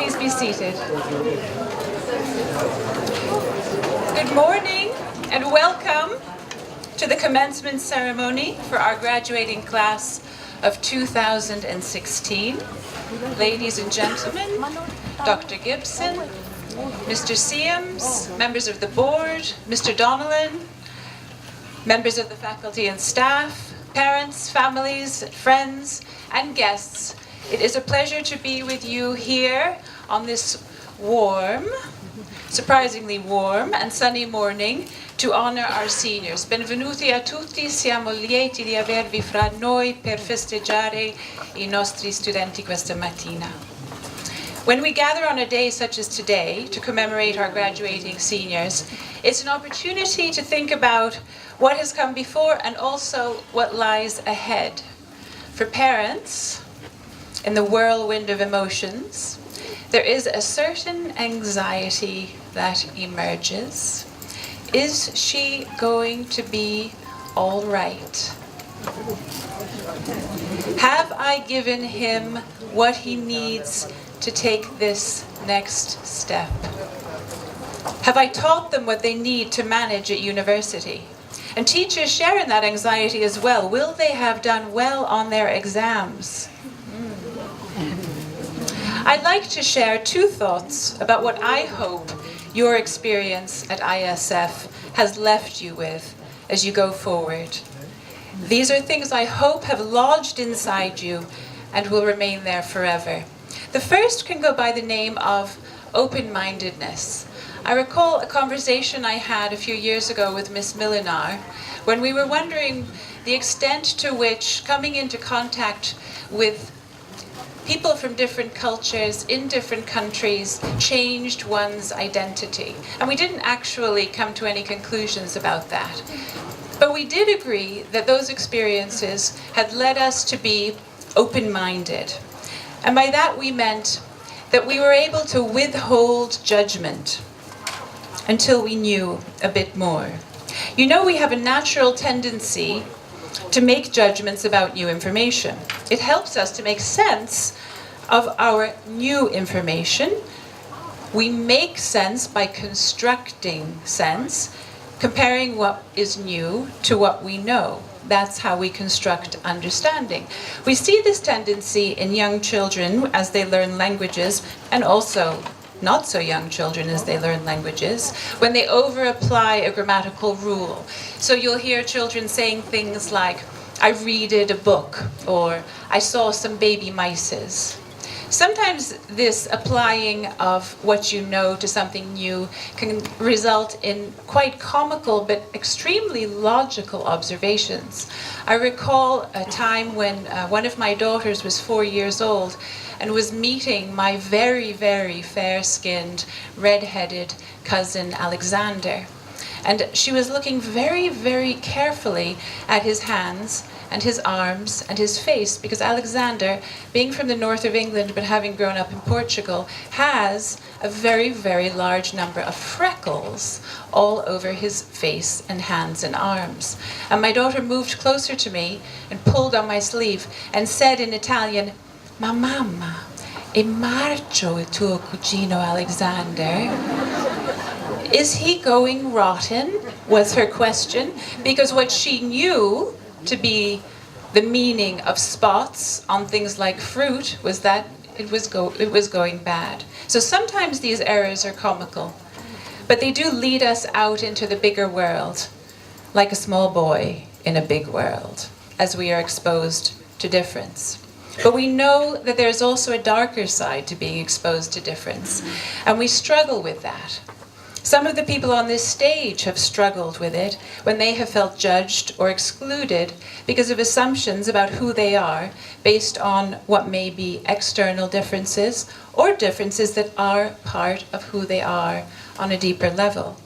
Please be seated. Good morning and welcome to the commencement ceremony for our graduating class of 2016. Ladies and gentlemen, Dr. Gibson, Mr. Seams, members of the board, Mr. Donnellan, members of the faculty and staff, parents, families, friends, and guests. It is a pleasure to be with you here on this warm, surprisingly warm and sunny morning to honor our seniors. Benvenuti a tutti, siamo lieti di avervi fra noi per festeggiare I nostri studenti questa mattina. When we gather on a day such as today to commemorate our graduating seniors, it's an opportunity to think about what has come before and also what lies ahead. For parents, in the whirlwind of emotions, there is a certain anxiety that emerges. Is she going to be all right? Have I given him what he needs to take this next step? Have I taught them what they need to manage at university? And teachers share in that anxiety as well. Will they have done well on their exams? I'd like to share two thoughts about what I hope your experience at ISF has left you with as you go forward. These are things I hope have lodged inside you and will remain there forever. The first can go by the name of open-mindedness. I recall a conversation I had a few years ago with Miss Millinar when we were wondering the extent to which coming into contact with people from different cultures in different countries changed one's identity. And we didn't actually come to any conclusions about that. But we did agree that those experiences had led us to be open-minded. And by that we meant that we were able to withhold judgment until we knew a bit more. You know, we have a natural tendency to make judgments about new information. It helps us to make sense of our new information. We make sense by constructing sense, comparing what is new to what we know. That's how we construct understanding. We see this tendency in young children as they learn languages, and also not so young children as they learn languages, when they over-apply a grammatical rule. So you'll hear children saying things like, I readed a book, or I saw some baby mices. Sometimes this applying of what you know to something new can result in quite comical but extremely logical observations. I recall a time when one of my daughters was 4 years old and was meeting my very, very fair-skinned, red-headed cousin Alexander. And she was looking very, very carefully at his hands and his arms and his face, because Alexander, being from the north of England but having grown up in Portugal, has a very, very large number of freckles all over his face and hands and arms. And my daughter moved closer to me and pulled on my sleeve and said in Italian, "Ma mamma, è marcio il tuo cugino Alexander?" Is he going rotten? Was her question, because what she knew to be the meaning of spots on things like fruit was that it was going bad. So sometimes these errors are comical, but they do lead us out into the bigger world, like a small boy in a big world, as we are exposed to difference. But we know that there's also a darker side to being exposed to difference, and we struggle with that. Some of the people on this stage have struggled with it when they have felt judged or excluded because of assumptions about who they are based on what may be external differences or differences that are part of who they are on a deeper level.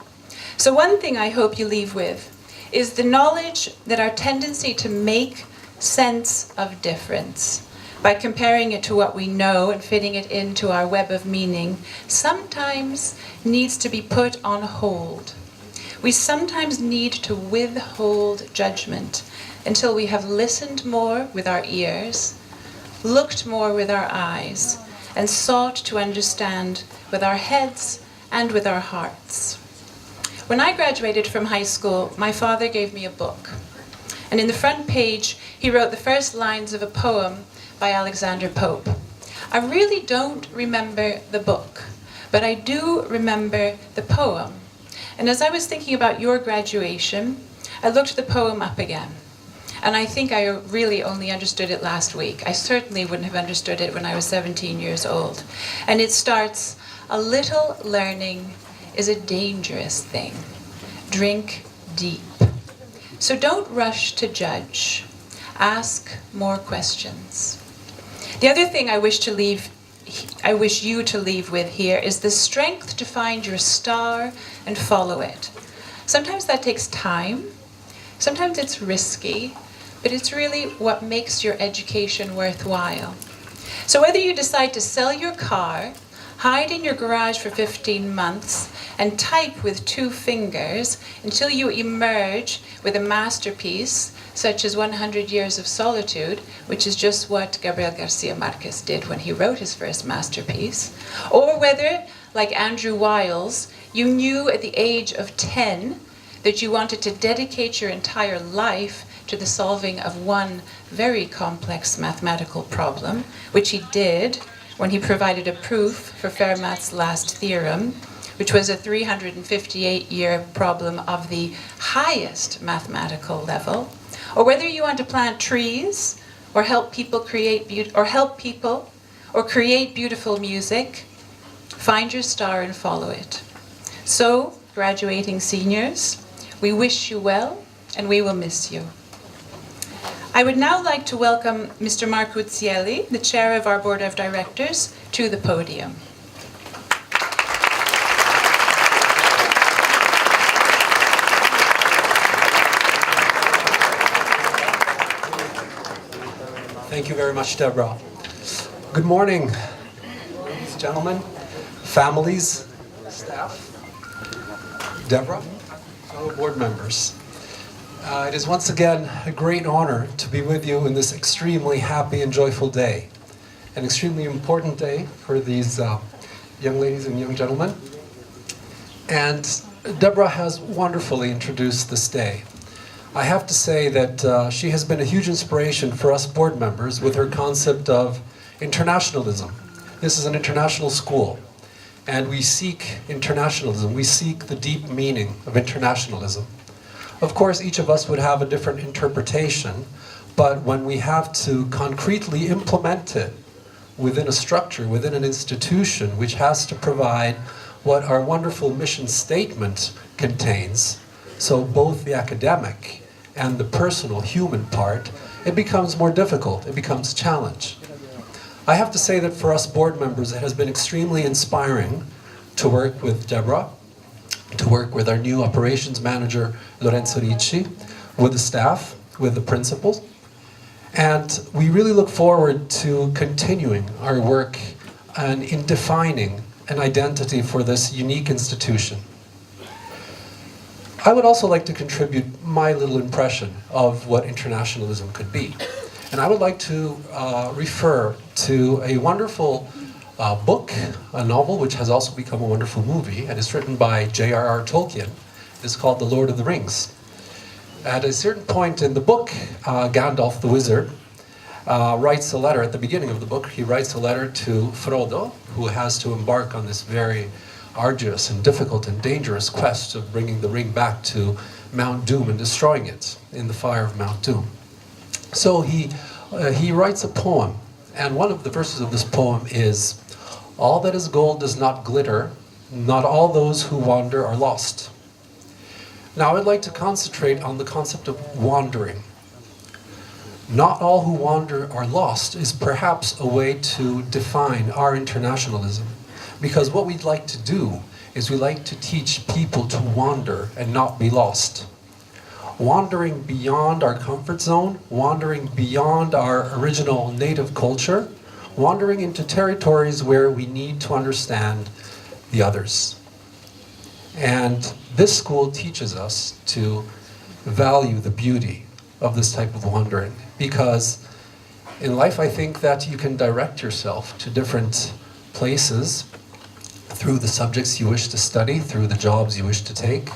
So one thing I hope you leave with is the knowledge that our tendency to make sense of difference by comparing it to what we know and fitting it into our web of meaning sometimes needs to be put on hold. We sometimes need to withhold judgment until we have listened more with our ears, looked more with our eyes, and sought to understand with our heads and with our hearts. When I graduated from high school, my father gave me a book. And in the front page, he wrote the first lines of a poem by Alexander Pope. I really don't remember the book, but I do remember the poem. And as I was thinking about your graduation, I looked the poem up again. And I think I really only understood it last week. I certainly wouldn't have understood it when I was 17 years old. And it starts, "A little learning is a dangerous thing. Drink deep. So don't rush to judge. Ask more questions." The other thing I wish you to leave with here is the strength to find your star and follow it. Sometimes that takes time. Sometimes it's risky, but it's really what makes your education worthwhile. So whether you decide to sell your car, hide in your garage for 15 months, and type with 2 fingers until you emerge with a masterpiece, such as 100 Years of Solitude, which is just what Gabriel Garcia Marquez did when he wrote his first masterpiece, or whether, like Andrew Wiles, you knew at the age of 10 that you wanted to dedicate your entire life to the solving of one very complex mathematical problem, which he did when he provided a proof for Fermat's last theorem, which was a 358-year problem of the highest mathematical level, or whether you want to plant trees, or help people create beautiful music, find your star and follow it. So, graduating seniors, we wish you well, and we will miss you. I would now like to welcome Mr. Marco Uzzielli, the chair of our board of directors, to the podium. Thank you very much, Deborah. Good morning, ladies and gentlemen, families, staff, Deborah, fellow board members. It is once again a great honor to be with you in this extremely happy and joyful day. An extremely important day for these young ladies and young gentlemen. And Deborah has wonderfully introduced this day. I have to say that she has been a huge inspiration for us board members with her concept of internationalism. This is an international school, and we seek internationalism. We seek the deep meaning of internationalism. Of course, each of us would have a different interpretation, but when we have to concretely implement it within a structure, within an institution, which has to provide what our wonderful mission statement contains, so both the academic and the personal human part, it becomes more difficult, it becomes a challenge. I have to say that for us board members, it has been extremely inspiring to work with Deborah, to work with our new operations manager, Lorenzo Ricci, with the staff, with the principals. And we really look forward to continuing our work and in defining an identity for this unique institution. I would also like to contribute my little impression of what internationalism could be. And I would like to refer to a wonderful book, a novel, which has also become a wonderful movie, and it's written by J.R.R. Tolkien. It's called The Lord of the Rings. At a certain point in the book, Gandalf the Wizard writes a letter. At the beginning of the book, he writes a letter to Frodo, who has to embark on this very arduous and difficult and dangerous quest of bringing the ring back to Mount Doom and destroying it in the fire of Mount Doom. So he writes a poem, and one of the verses of this poem is, "All that is gold does not glitter, not all those who wander are lost." Now I'd like to concentrate on the concept of wandering. Not all who wander are lost is perhaps a way to define our internationalism. Because what we'd like to do is we like to teach people to wander and not be lost. Wandering beyond our comfort zone, wandering beyond our original native culture, wandering into territories where we need to understand the others. And this school teaches us to value the beauty of this type of wandering, because In life, I think that you can direct yourself to different places through the subjects you wish to study, through the jobs you wish to take.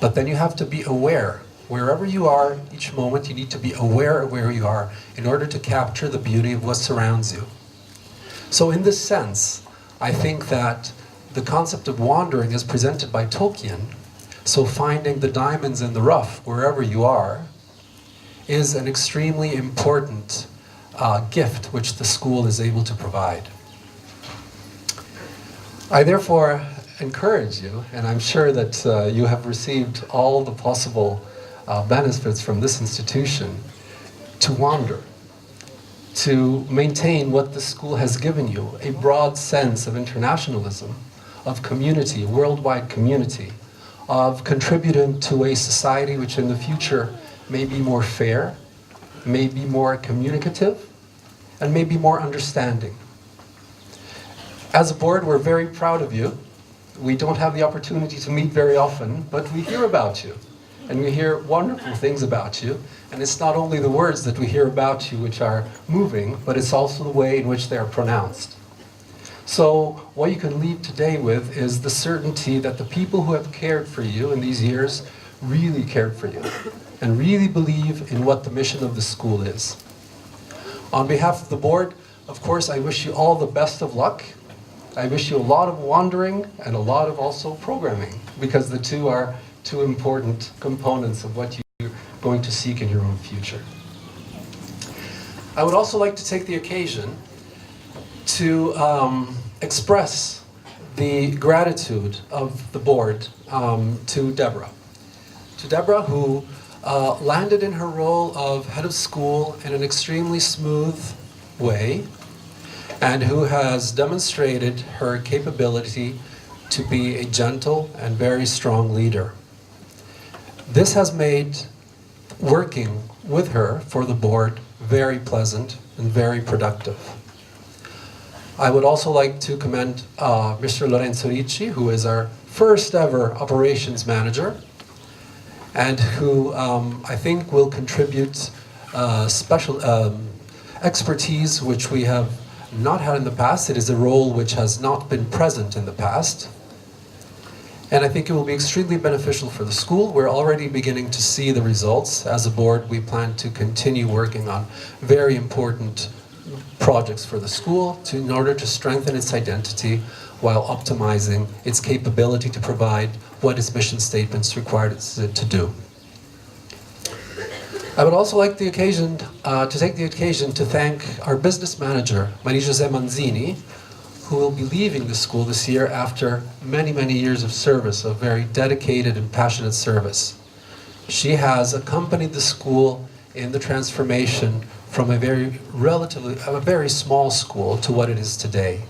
But then you have to be aware. Wherever you are, each moment, you need to be aware of where you are in order to capture the beauty of what surrounds you. So in this sense, I think that the concept of wandering as presented by Tolkien, so finding the diamonds in the rough wherever you are, is an extremely important gift which the school is able to provide. I therefore encourage you, and I'm sure that you have received all the possible benefits from this institution, to wander, to maintain what the school has given you, a broad sense of internationalism, of community, a worldwide community, of contributing to a society which in the future may be more fair, may be more communicative, and may be more understanding. As a board, we're very proud of you. We don't have the opportunity to meet very often, but we hear about you. And we hear wonderful things about you. And it's not only the words that we hear about you which are moving, but it's also the way in which they are pronounced. So what you can leave today with is the certainty that the people who have cared for you in these years really cared for you and really believe in what the mission of the school is. On behalf of the board, of course, I wish you all the best of luck. I wish you a lot of wandering and a lot of also programming, because the two are two important components of what you're going to seek in your own future. I would also like to take the occasion to express the gratitude of the board to Deborah. To Deborah, who landed in her role of head of school in an extremely smooth way, and who has demonstrated her capability to be a gentle and very strong leader. This has made working with her for the board very pleasant and very productive. I would also like to commend Mr. Lorenzo Ricci, who is our first ever operations manager, and who I think will contribute special expertise which we have not had in the past. It is a role which has not been present in the past. And I think it will be extremely beneficial for the school. We're already beginning to see the results. As a board, we plan to continue working on very important projects for the school in order to strengthen its identity while optimizing its capability to provide what its mission statements required it to do. I would also like to take the occasion to thank our business manager, Marie-José Manzini, who will be leaving the school this year after many, many years of service, of very dedicated and passionate service. She has accompanied the school in the transformation from a very small school to what it is today.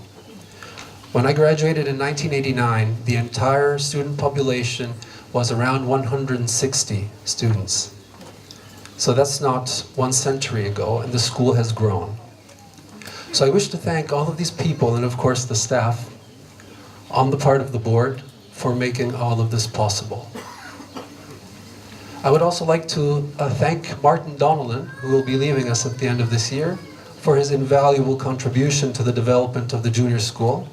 When I graduated in 1989, the entire student population was around 160 students. So that's not 1 century ago, and the school has grown. So I wish to thank all of these people, and of course the staff, on the part of the board, for making all of this possible. I would also like to thank Martin Donnellan, who will be leaving us at the end of this year, for his invaluable contribution to the development of the junior school.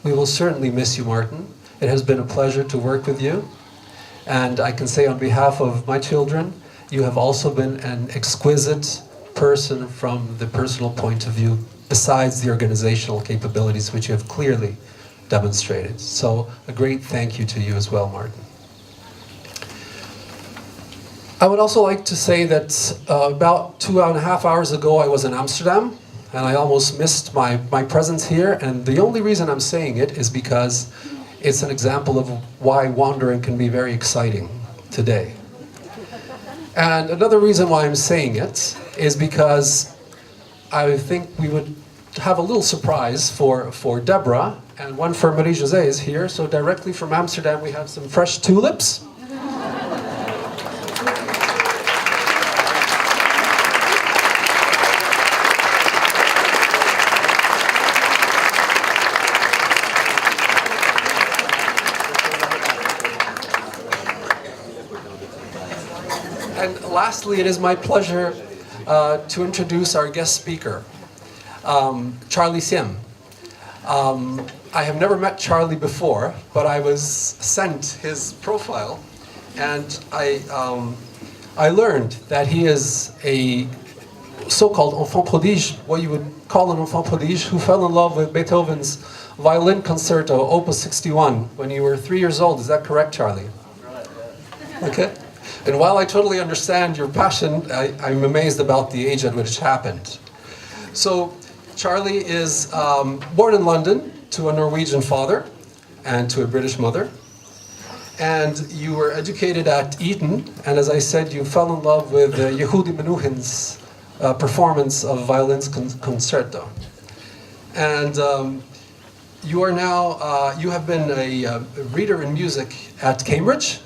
We will certainly miss you, Martin. It has been a pleasure to work with you. And I can say on behalf of my children, you have also been an exquisite person from the personal point of view, besides the organizational capabilities which you have clearly demonstrated. So a great thank you to you as well, Martin. I would also like to say that about 2.5 hours ago I was in Amsterdam, and I almost missed my presence here, and the only reason I'm saying it is because it's an example of why wandering can be very exciting today. And another reason why I'm saying it is because I think we would have a little surprise for Deborah, and one for Marie-José is here, so directly from Amsterdam we have some fresh tulips. And lastly, it is my pleasure to introduce our guest speaker, Charlie Sim. I have never met Charlie before, but I was sent his profile, and I learned that he is a so-called enfant prodige, what you would call an enfant prodige, who fell in love with Beethoven's violin concerto, Opus 61, when you were 3 years old. Is that correct, Charlie? Right, yeah. Okay. And while I totally understand your passion, I'm amazed about the age at which it happened. So, Charlie is born in London to a Norwegian father and to a British mother. And you were educated at Eton, and as I said, you fell in love with Yehudi Menuhin's performance of violin's concerto. And you are now, you have been a reader in music at Cambridge,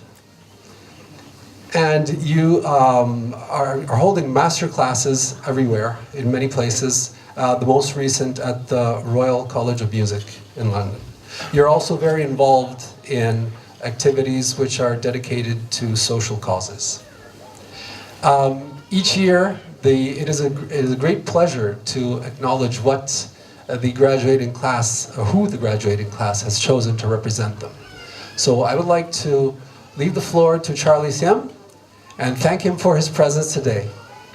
and you are holding master classes everywhere, in many places, the most recent at the Royal College of Music in London. You're also very involved in activities which are dedicated to social causes. Each year, it is a great pleasure to acknowledge what the graduating class, or who the graduating class has chosen to represent them. So I would like to leave the floor to Charlie Sim and thank him for his presence today.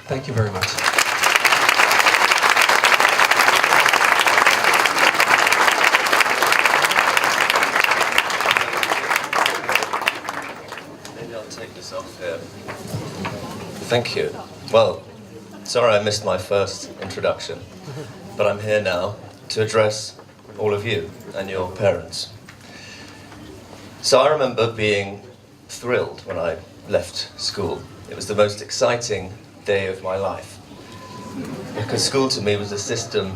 Thank you very much. Maybe I'll take this off here. Thank you. Well, sorry I missed my first introduction, but I'm here now to address all of you and your parents. So I remember being thrilled when I left school. It was the most exciting day of my life, because school to me was a system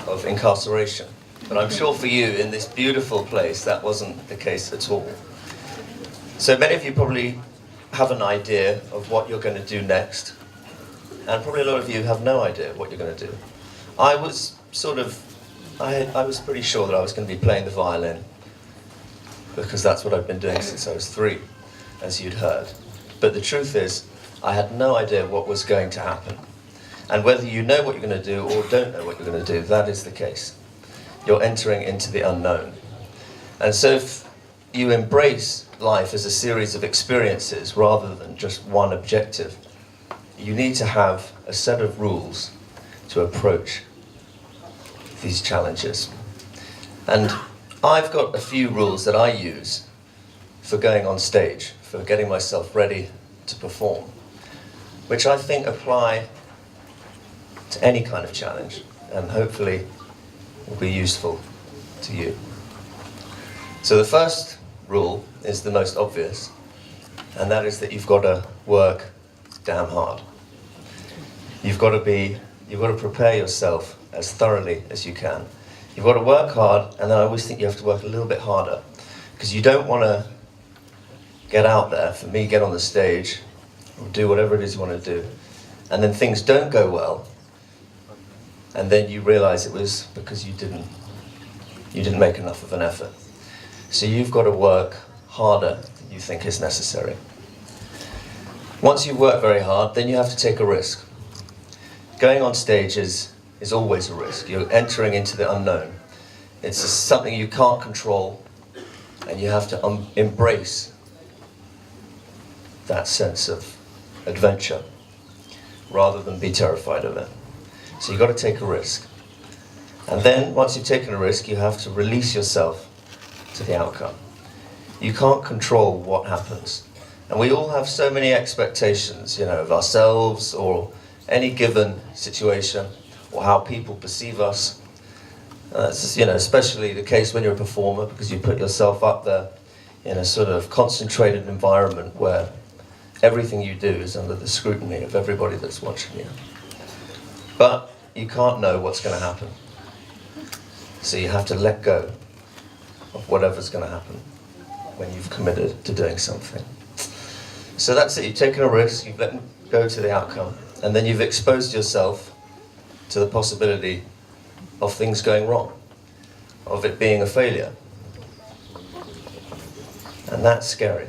of incarceration. But I'm sure for you in this beautiful place that wasn't the case at all. So many of you probably have an idea of what you're going to do next, and probably a lot of you have no idea what you're going to do. I was I was pretty sure that I was going to be playing the violin, because that's what I've been doing since I was 3, as you'd heard. But the truth is, I had no idea what was going to happen. And whether you know what you're going to do or don't know what you're going to do, that is the case. You're entering into the unknown. And so if you embrace life as a series of experiences rather than just one objective, you need to have a set of rules to approach these challenges. And I've got a few rules that I use for going on stage, for getting myself ready to perform, which I think apply to any kind of challenge, and hopefully will be useful to you. So the first rule is the most obvious, and that is that you've got to work damn hard. You've got to prepare yourself as thoroughly as you can. You've got to work hard, and then I always think you have to work a little bit harder, because you don't want to get out there, for me, get on the stage, or do whatever it is you want to do, and then things don't go well, and then you realize it was because you didn't make enough of an effort. So you've got to work harder than you think is necessary. Once you've worked very hard, then you have to take a risk. Going on stage is always a risk. You're entering into the unknown. It's something you can't control, and you have to embrace that sense of adventure rather than be terrified of it. So you've got to take a risk. And then, once you've taken a risk, you have to release yourself to the outcome. You can't control what happens. And we all have so many expectations, of ourselves or any given situation, or how people perceive us. It's especially the case when you're a performer, because you put yourself up there in a sort of concentrated environment where everything you do is under the scrutiny of everybody that's watching you. But you can't know what's going to happen. So you have to let go of whatever's going to happen when you've committed to doing something. So that's it. You've taken a risk, you've let go to the outcome, and then you've exposed yourself to the possibility of things going wrong, of it being a failure. And that's scary.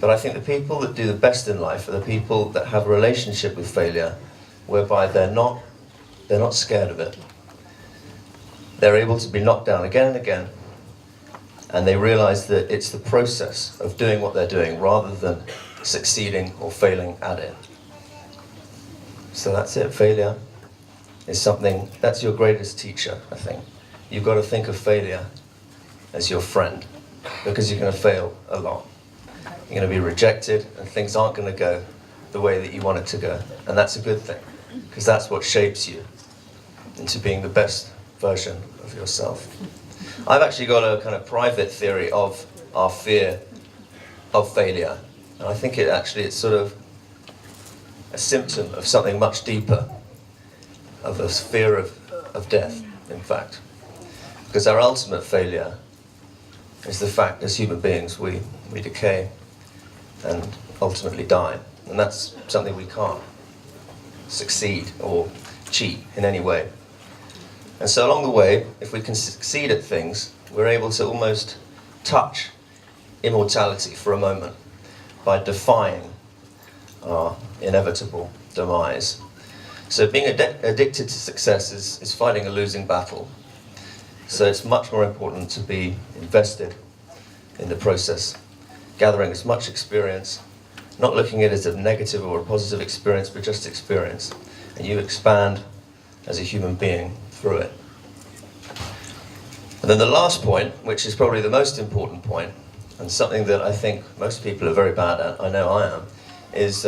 But I think the people that do the best in life are the people that have a relationship with failure whereby they're not scared of it. They're able to be knocked down again and again, and they realize that it's the process of doing what they're doing rather than succeeding or failing at it. So that's it. Failure is something, that's your greatest teacher, I think. You've got to think of failure as your friend, because you're going to fail a lot. You're going to be rejected, and things aren't going to go the way that you want it to go. And that's a good thing, because that's what shapes you into being the best version of yourself. I've actually got a kind of private theory of our fear of failure. And I think it's sort of a symptom of something much deeper, of a fear of death, in fact. Because our ultimate failure is the fact, as human beings, we decay and ultimately die. And that's something we can't succeed or cheat in any way. And so along the way, if we can succeed at things, we're able to almost touch immortality for a moment by defying our inevitable demise. So being addicted to success is fighting a losing battle. So it's much more important to be invested in the process, gathering as much experience, not looking at it as a negative or a positive experience, but just experience. And you expand as a human being through it. And then the last point, which is probably the most important point, and something that I think most people are very bad at, I know I am, is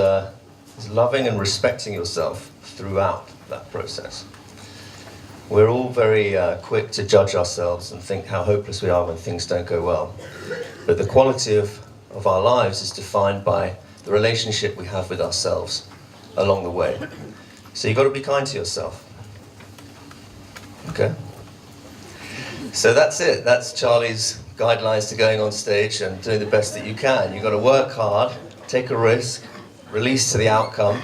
loving and respecting yourself throughout that process. We're all very quick to judge ourselves and think how hopeless we are when things don't go well. But the quality of our lives is defined by the relationship we have with ourselves along the way. So you've got to be kind to yourself. Okay? So that's it. That's Charlie's guidelines to going on stage and doing the best that you can. You've got to work hard, take a risk, release to the outcome,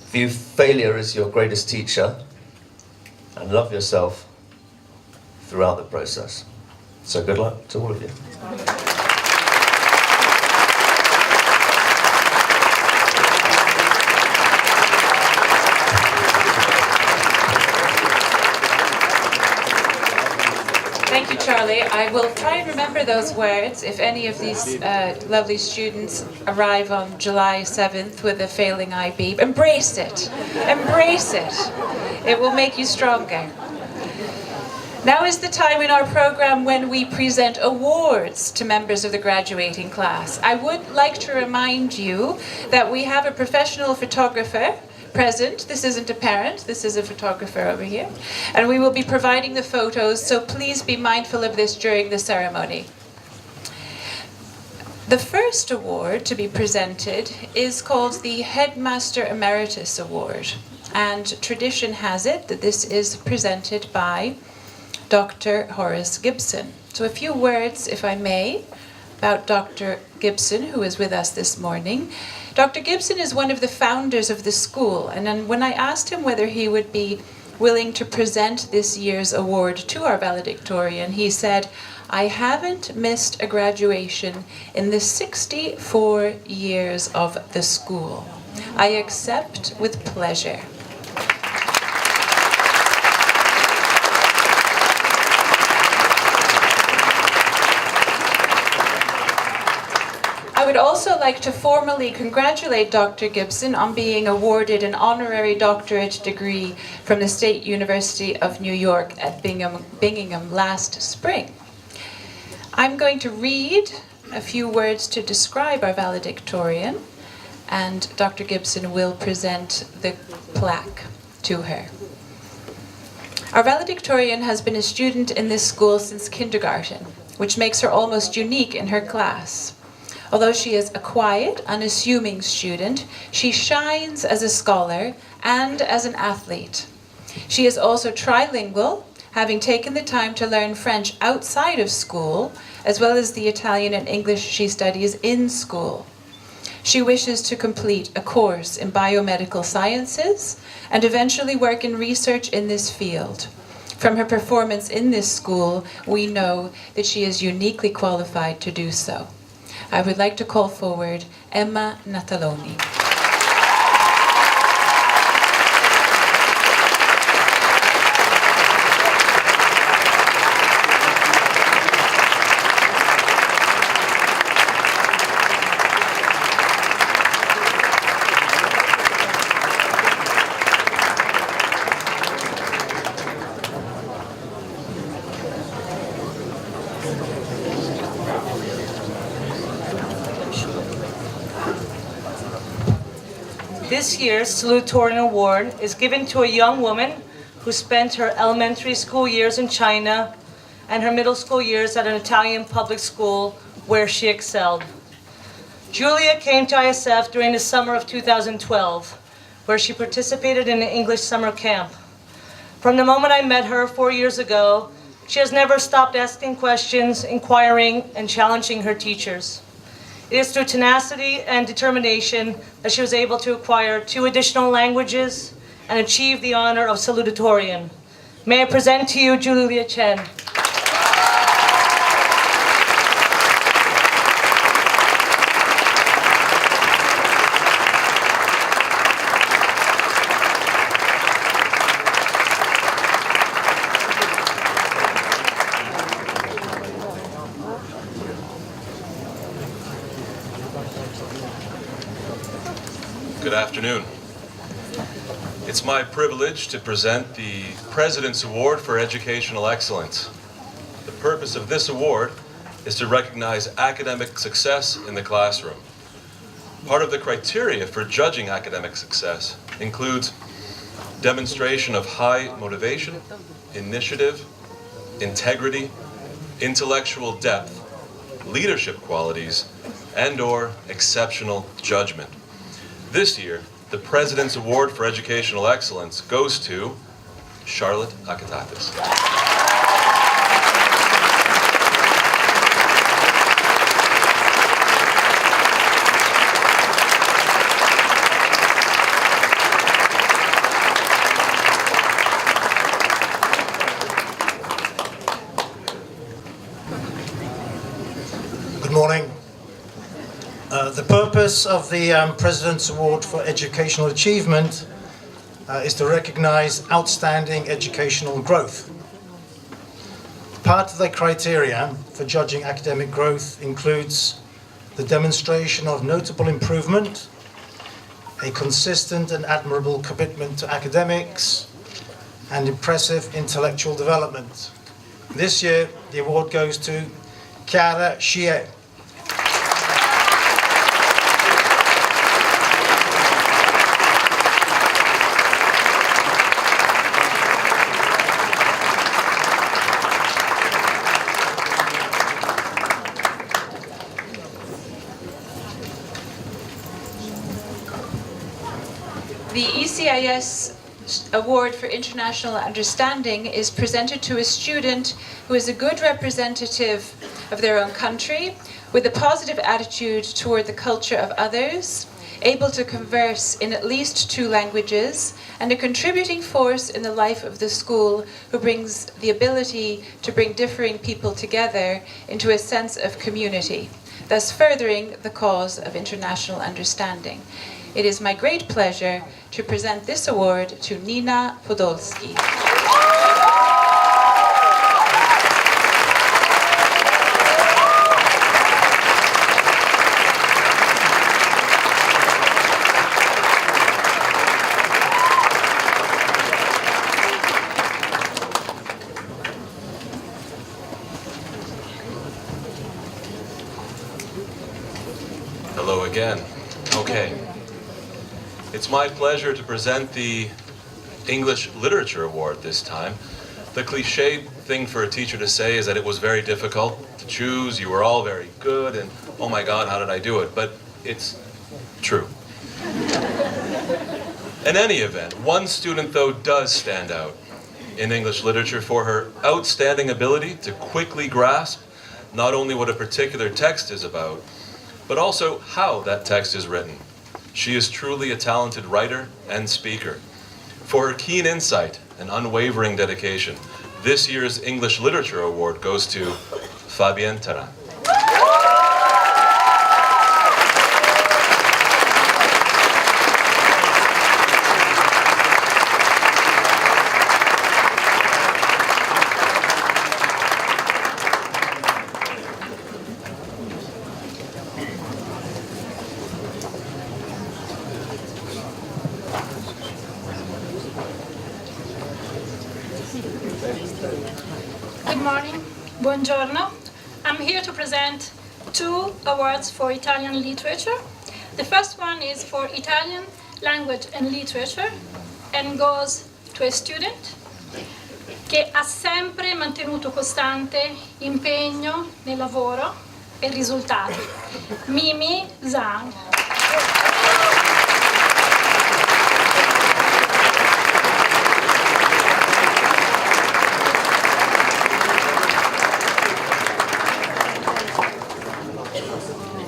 view failure as your greatest teacher, and love yourself throughout the process. So good luck to all of you. Thank you, Charlie. I will try and remember those words if any of these lovely students arrive on July 7th with a failing IB. Embrace it. Embrace it. It will make you stronger. Now is the time in our program when we present awards to members of the graduating class. I would like to remind you that we have a professional photographer present. This isn't a parent, this is a photographer over here. And we will be providing the photos, so please be mindful of this during the ceremony. The first award to be presented is called the Headmaster Emeritus Award. And tradition has it that this is presented by Dr. Horace Gibson. So a few words, if I may, about Dr. Gibson, who is with us this morning. Dr. Gibson is one of the founders of the school, and then when I asked him whether he would be willing to present this year's award to our valedictorian, he said, "I haven't missed a graduation in the 64 years of the school. I accept with pleasure." I would also like to formally congratulate Dr. Gibson on being awarded an honorary doctorate degree from the State University of New York at Binghamton last spring. I'm going to read a few words to describe our valedictorian, and Dr. Gibson will present the plaque to her. Our valedictorian has been a student in this school since kindergarten, which makes her almost unique in her class. Although she is a quiet, unassuming student, she shines as a scholar and as an athlete. She is also trilingual, having taken the time to learn French outside of school, as well as the Italian and English she studies in school. She wishes to complete a course in biomedical sciences and eventually work in research in this field. From her performance in this school, we know that she is uniquely qualified to do so. I would like to call forward Emma Nataloni. This year's salutatorian award is given to a young woman who spent her elementary school years in China and her middle school years at an Italian public school where she excelled. Julia came to ISF during the summer of 2012, where she participated in an English summer camp. From the moment I met her 4 years ago, she has never stopped asking questions, inquiring, and challenging her teachers. It is through tenacity and determination that she was able to acquire 2 additional languages and achieve the honor of salutatorian. May I present to you Julia Chen. Good afternoon. It's my privilege to present the President's Award for Educational Excellence. The purpose of this award is to recognize academic success in the classroom. Part of the criteria for judging academic success includes demonstration of high motivation, initiative, integrity, intellectual depth, leadership qualities, and/or exceptional judgment. This year, the President's Award for Educational Excellence goes to Charlotte Akatatis. Good morning. The purpose of the President's Award for Educational Achievement is to recognize outstanding educational growth. Part of the criteria for judging academic growth includes the demonstration of notable improvement, a consistent and admirable commitment to academics, and impressive intellectual development. This year, the award goes to Chiara Xie. The ECIS Award for International Understanding is presented to a student who is a good representative of their own country, with a positive attitude toward the culture of others, able to converse in at least 2 languages, and a contributing force in the life of the school, who brings the ability to bring differing people together into a sense of community, thus furthering the cause of international understanding. It is my great pleasure to present this award to Nina Podolski. Hello again. Okay. It's my pleasure to present the English Literature Award this time. The cliched thing for a teacher to say is that it was very difficult to choose, you were all very good, and oh my God, how did I do it? But it's true. In any event, one student though does stand out in English literature for her outstanding ability to quickly grasp not only what a particular text is about, but also how that text is written. She is truly a talented writer and speaker. For her keen insight and unwavering dedication, this year's English Literature Award goes to Fabienne Taran. Hi, buongiorno. I'm here to present 2 awards for Italian literature. The first one is for Italian language and literature and goes to a student che ha sempre mantenuto costante impegno nel lavoro e risultati. Mimi Zhang.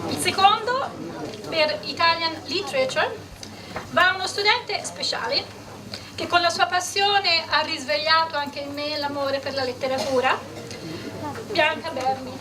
Il secondo, per Italian Literature, va a uno studente speciale che con la sua passione ha risvegliato anche in me l'amore per la letteratura, Bianca Berni.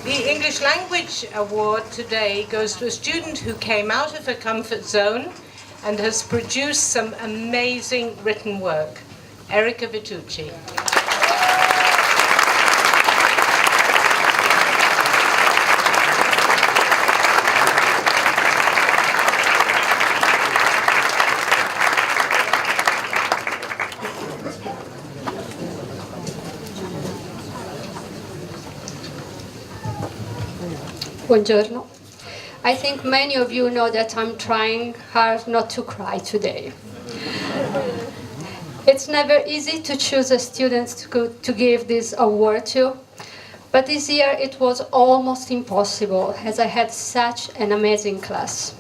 The English Language Award today goes to a student who came out of her comfort zone and has produced some amazing written work, Erica Vitucci. Buongiorno. I think many of you know that I'm trying hard not to cry today. It's never easy to choose a student to give this award to, but this year it was almost impossible as I had such an amazing class.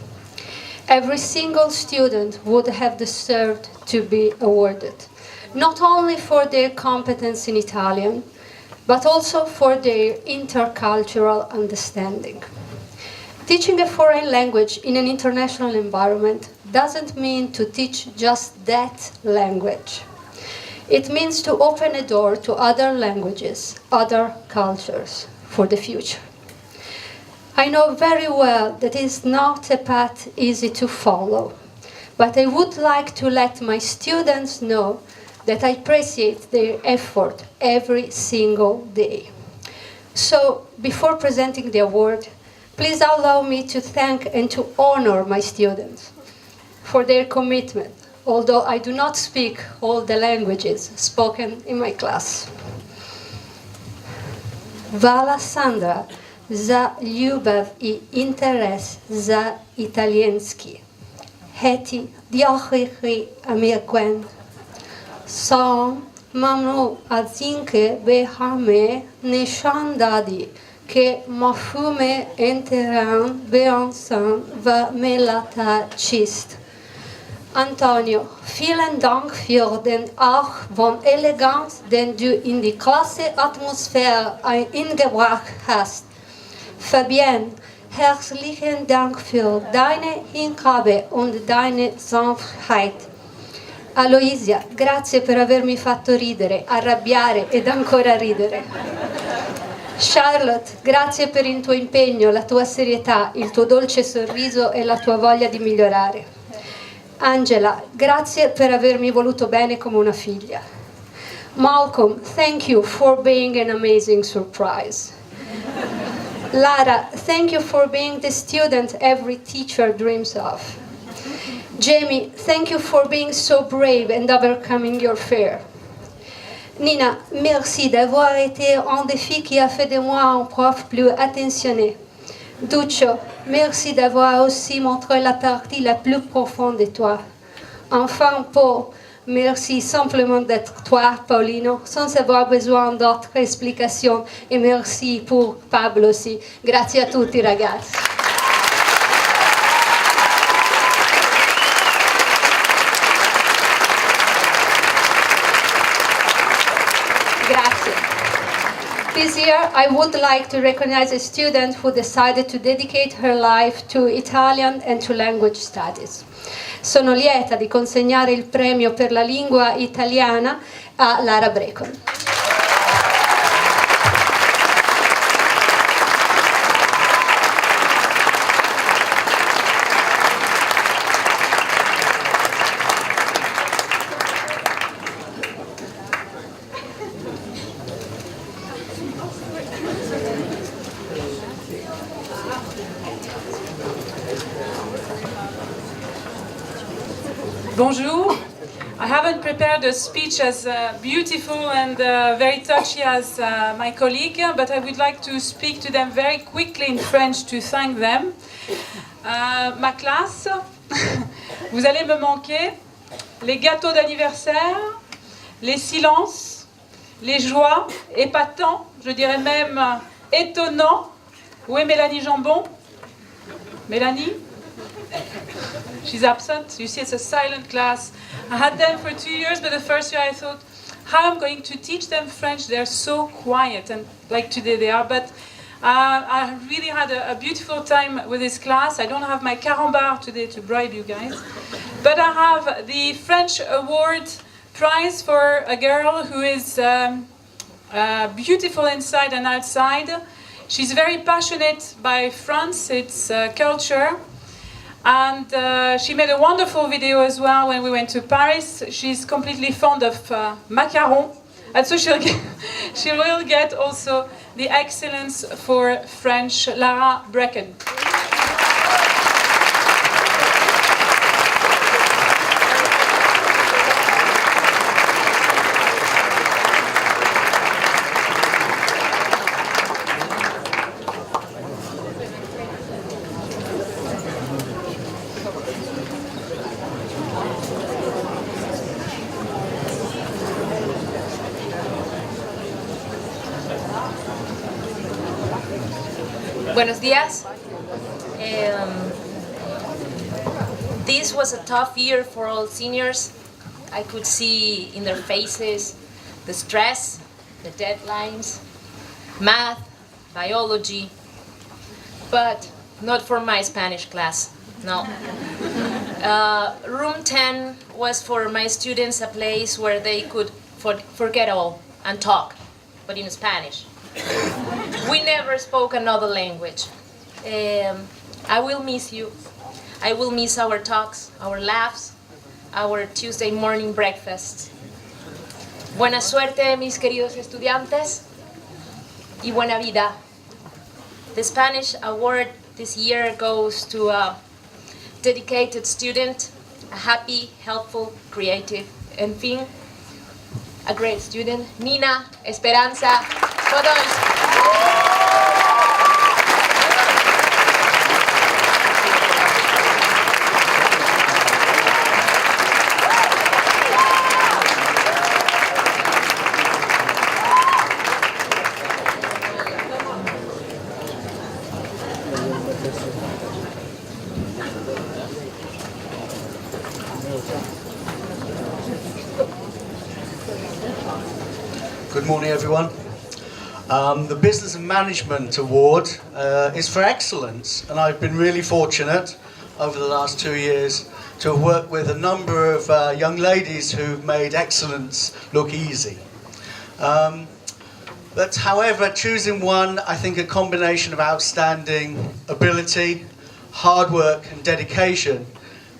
Every single student would have deserved to be awarded, not only for their competence in Italian, but also for their intercultural understanding. Teaching a foreign language in an international environment doesn't mean to teach just that language. It means to open a door to other languages, other cultures for the future. I know very well that it is not a path easy to follow, but I would like to let my students know that I appreciate their effort every single day. So, before presenting the award, please allow me to thank and to honor my students for their commitment, although I do not speak all the languages spoken in my class. Vala Sandra za ljubav I interes za italijanski. Heti diochichi amerikwen. Sam mamnu azinke behame nishan dadi che mafume enteran beansan va melata chist. Antonio, vielen Dank für den Art von Eleganz, den du in die klasse Atmosphäre eingebracht hast. Fabienne, herzlichen Dank für deine Hingabe und deine Sanftheit. Aloisia, grazie per avermi fatto ridere, arrabbiare ed ancora ridere. Charlotte, grazie per il tuo impegno, la tua serietà, il tuo dolce sorriso e la tua voglia di migliorare. Angela, grazie per avermi voluto bene come una figlia. Malcolm, thank you for being an amazing surprise. Lara, thank you for being the student every teacher dreams of. Jamie, thank you for being so brave and overcoming your fear. Nina, merci d'avoir été un défi qui a fait de moi un prof plus attentionné. Duccio, merci d'avoir aussi montré la partie la plus profonde de toi. Enfin, Paul, merci simplement d'être toi, Paulino, sans avoir besoin d'autres explications. Et merci pour Pablo aussi. Grazie a tutti, ragazzi. Grazie. This year, I would like to recognize a student who decided to dedicate her life to Italian and to language studies. Sono lieta di consegnare il premio per la lingua italiana a Lara Brecon. Bonjour. I haven't prepared a speech as beautiful and very touchy as my colleague, but I would like to speak to them very quickly in French to thank them. Ma classe, vous allez me manquer. Les gâteaux d'anniversaire, les silences, les joies épatants, je dirais même étonnants. Où est Mélanie Jambon? Mélanie? She's absent. You see, it's a silent class. I had them for 2 years, but the first year I thought, how I'm going to teach them French? They're so quiet, and like today they are. But I really had a beautiful time with this class. I don't have my carambar today to bribe you guys, but I have the French Award prize for a girl who is beautiful inside and outside. She's very passionate by France, its culture. And she made a wonderful video as well when we went to Paris. She's completely fond of macarons. And so she will get also the Excellence for French, Lara Brecken. Buenos días. This was a tough year for all seniors. I could see in their faces the stress, the deadlines, math, biology, but not for my Spanish class, no. Room 10 was for my students a place where they could forget all and talk, but in Spanish. We never spoke another language. I will miss you. I will miss our talks, our laughs, our Tuesday morning breakfasts. Buena suerte, mis queridos estudiantes, y buena vida. The Spanish award this year goes to a dedicated student, a happy, helpful, creative, en fin, a great student, Nina Esperanza Podolski. Good morning, everyone. The Business and Management Award is for excellence, and I've been really fortunate over the last 2 years to have worked with a number of young ladies who've made excellence look easy. But however, choosing one, I think a combination of outstanding ability, hard work and dedication,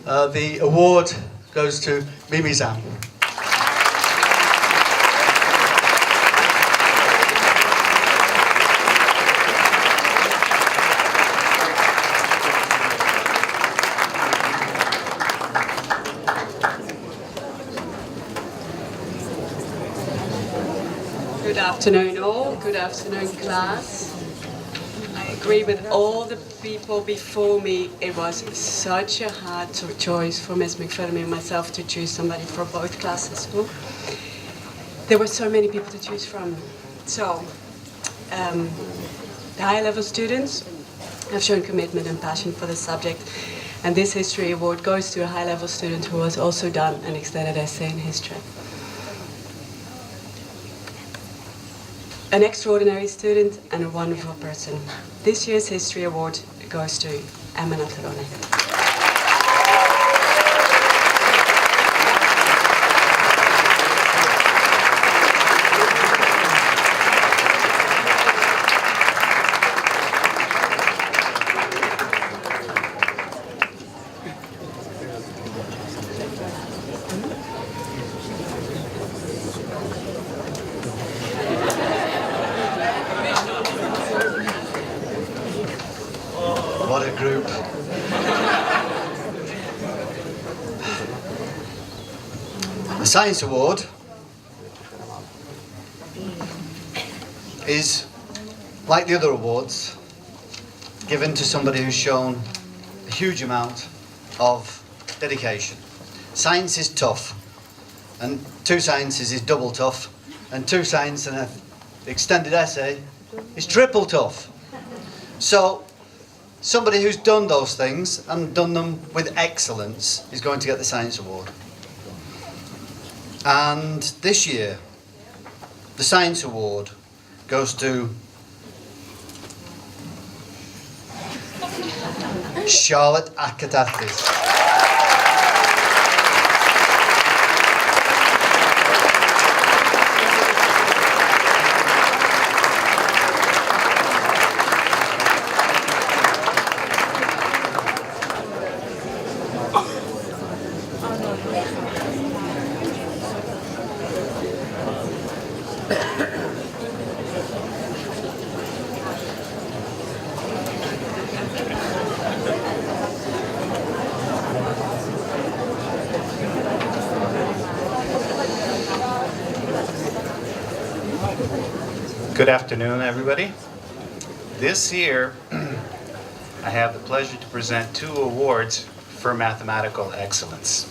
the award goes to Mimi-san. Good afternoon all, good afternoon class. I agree with all the people before me. It was such a hard choice for Ms. McPherson and myself to choose somebody for both classes. There were so many people to choose from. So, the high-level students have shown commitment and passion for the subject, and this history award goes to a high-level student who has also done an extended essay in history. An extraordinary student and a wonderful person. This year's History Award goes to Emma Natarone. What a group. Science Award is, like the other awards, given to somebody who's shown a huge amount of dedication. Science is tough, and 2 sciences is double tough, and 2 science and an extended essay is triple tough. So somebody who's done those things and done them with excellence is going to get the Science Award. And this year, the Science Award goes to Charlotte Akatathis. Good afternoon, everybody. This year, I have the pleasure to present 2 awards for mathematical excellence.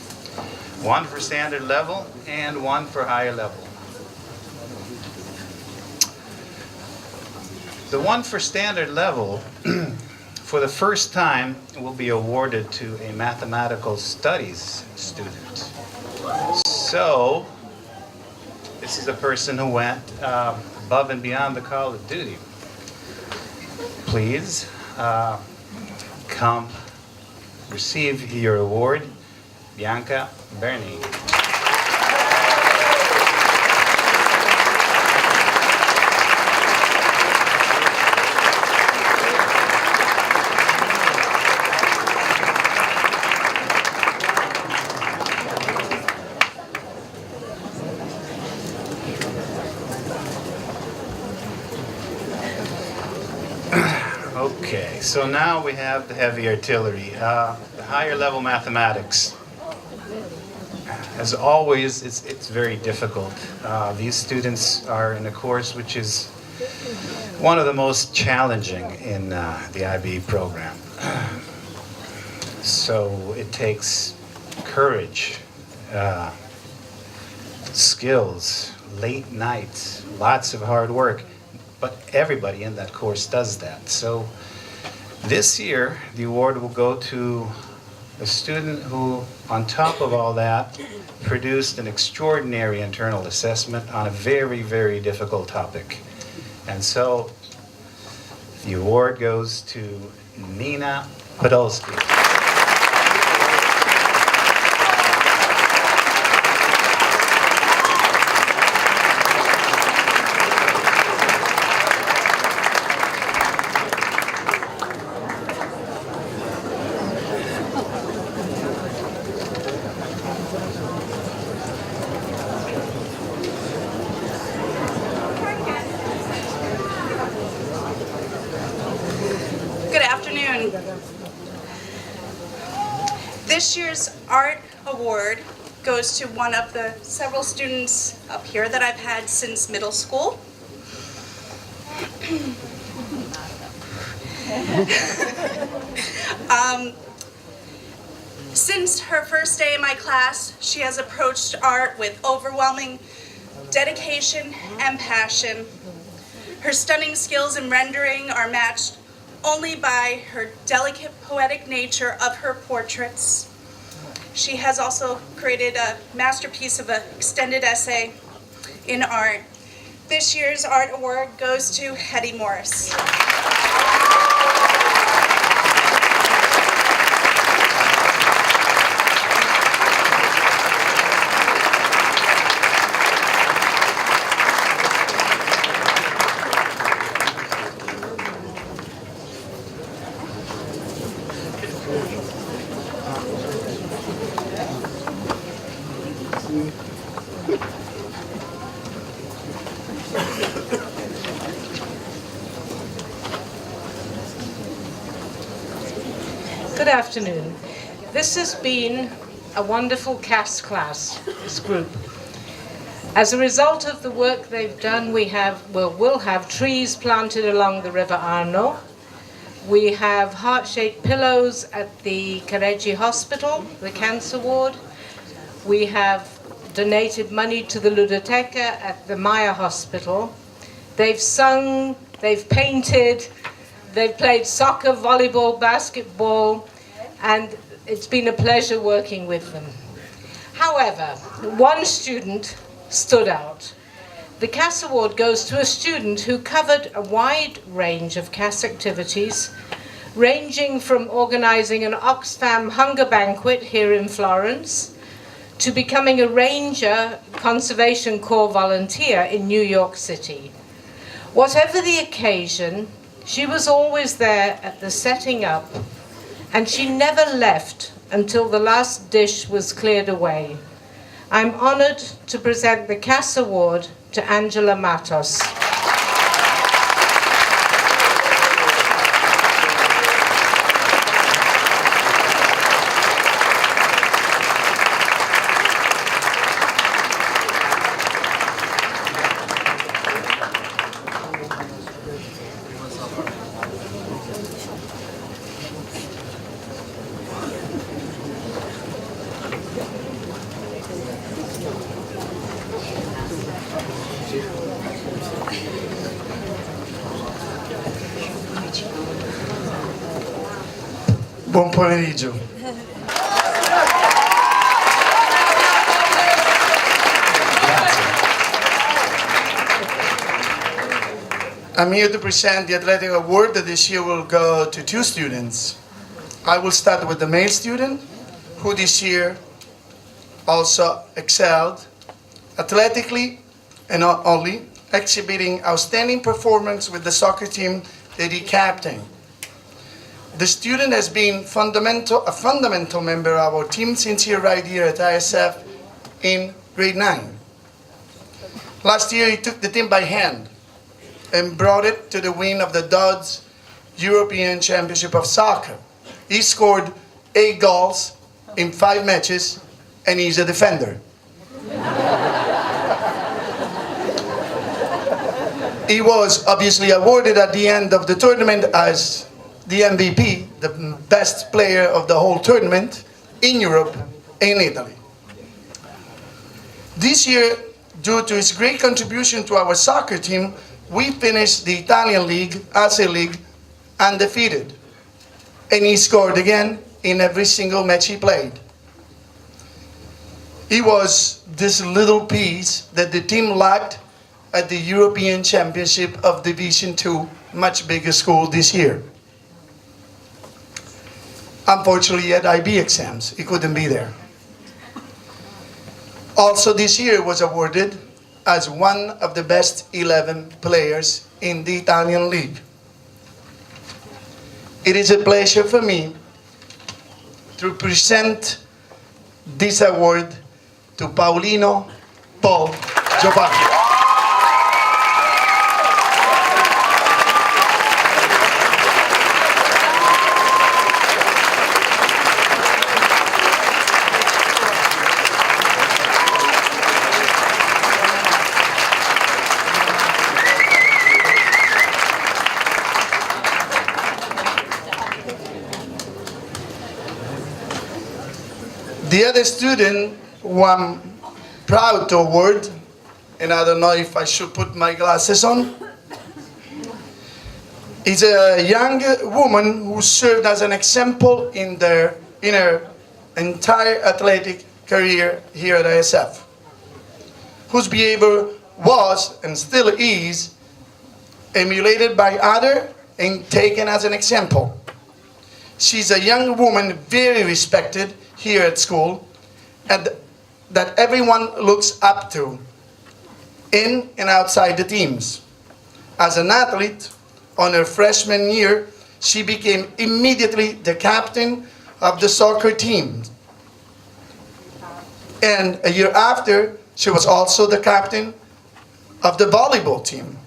One for standard level and one for higher level. The one for standard level, for the first time, will be awarded to a mathematical studies student. So, this is a person who went above and beyond the call of duty. Please come receive your award, Bianca Berni. Okay, so now we have the heavy artillery, the higher level mathematics. As always, it's very difficult. These students are in a course which is one of the most challenging in the IB program. So it takes courage, skills, late nights, lots of hard work. But everybody in that course does that. So this year, the award will go to a student who, on top of all that, produced an extraordinary internal assessment on a very, very difficult topic. And so the award goes to Nina Podolsky. This year's art award goes to one of the several students up here that I've had since middle school. Since her first day in my class, she has approached art with overwhelming dedication and passion. Her stunning skills in rendering are matched only by her delicate poetic nature of her portraits. She has also created a masterpiece of an extended essay in art. This year's art award goes to Hetty Morris. Good afternoon. This has been a wonderful CAS class, this group. As a result of the work they've done, we'll have trees planted along the River Arno. We have heart-shaped pillows at the Careggi Hospital, the cancer ward. We have donated money to the Ludoteca at the Maya Hospital. They've sung, they've painted, they've played soccer, volleyball, basketball, and it's been a pleasure working with them. However, one student stood out. The CAS Award goes to a student who covered a wide range of CAS activities, ranging from organizing an Oxfam hunger banquet here in Florence, to becoming a Ranger Conservation Corps volunteer in New York City. Whatever the occasion, she was always there at the setting up, and she never left until the last dish was cleared away. I'm honored to present the CAS Award to Angela Matos. Buon pomeriggio. I'm here to present the athletic award that this year will go to two students. I will start with the male student, who this year also excelled athletically and not only, exhibiting outstanding performance with the soccer team that he captained. The student has been a fundamental member of our team since he arrived here at ISF in grade 9. Last year he took the team by hand and brought it to the win of the Dodds European Championship of Soccer. He scored 8 goals in 5 matches and he's a defender. He was obviously awarded at the end of the tournament as the MVP, the best player of the whole tournament in Europe and in Italy. This year, due to his great contribution to our soccer team, we finished the Italian league, ASE League, undefeated. And he scored again in every single match he played. He was this little piece that the team lacked at the European Championship of Division II, much bigger school this year. Unfortunately, he had IB exams. He couldn't be there. Also this year was awarded as one of the best 11 players in the Italian league. It is a pleasure for me to present this award to Paulino Paul Giovanni. The other student who I'm proud to award, and I don't know if I should put my glasses on, is a young woman who served as an example in her entire athletic career here at ISF, whose behavior was and still is emulated by others and taken as an example. She's a young woman very respected here at school and that everyone looks up to in and outside the teams. As an athlete, on her freshman year, she became immediately the captain of the soccer team. And a year after, she was also the captain of the volleyball team.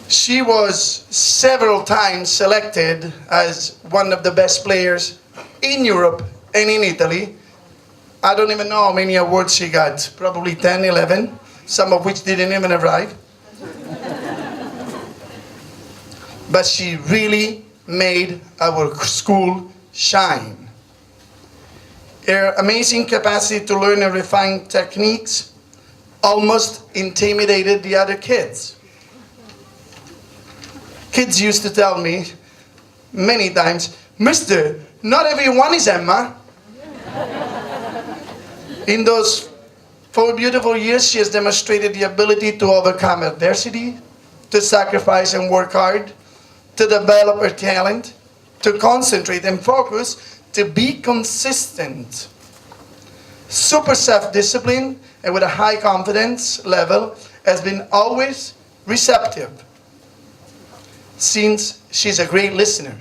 She was several times selected as one of the best players in Europe and in Italy, I don't even know how many awards she got, probably 10, 11, some of which didn't even arrive. But she really made our school shine. Her amazing capacity to learn and refine techniques almost intimidated the other kids. Kids used to tell me many times, "Mister, not everyone is Emma." In those 4 beautiful years, she has demonstrated the ability to overcome adversity, to sacrifice and work hard, to develop her talent, to concentrate and focus, to be consistent. Super self-discipline and with a high confidence level, has been always receptive, since she's a great listener.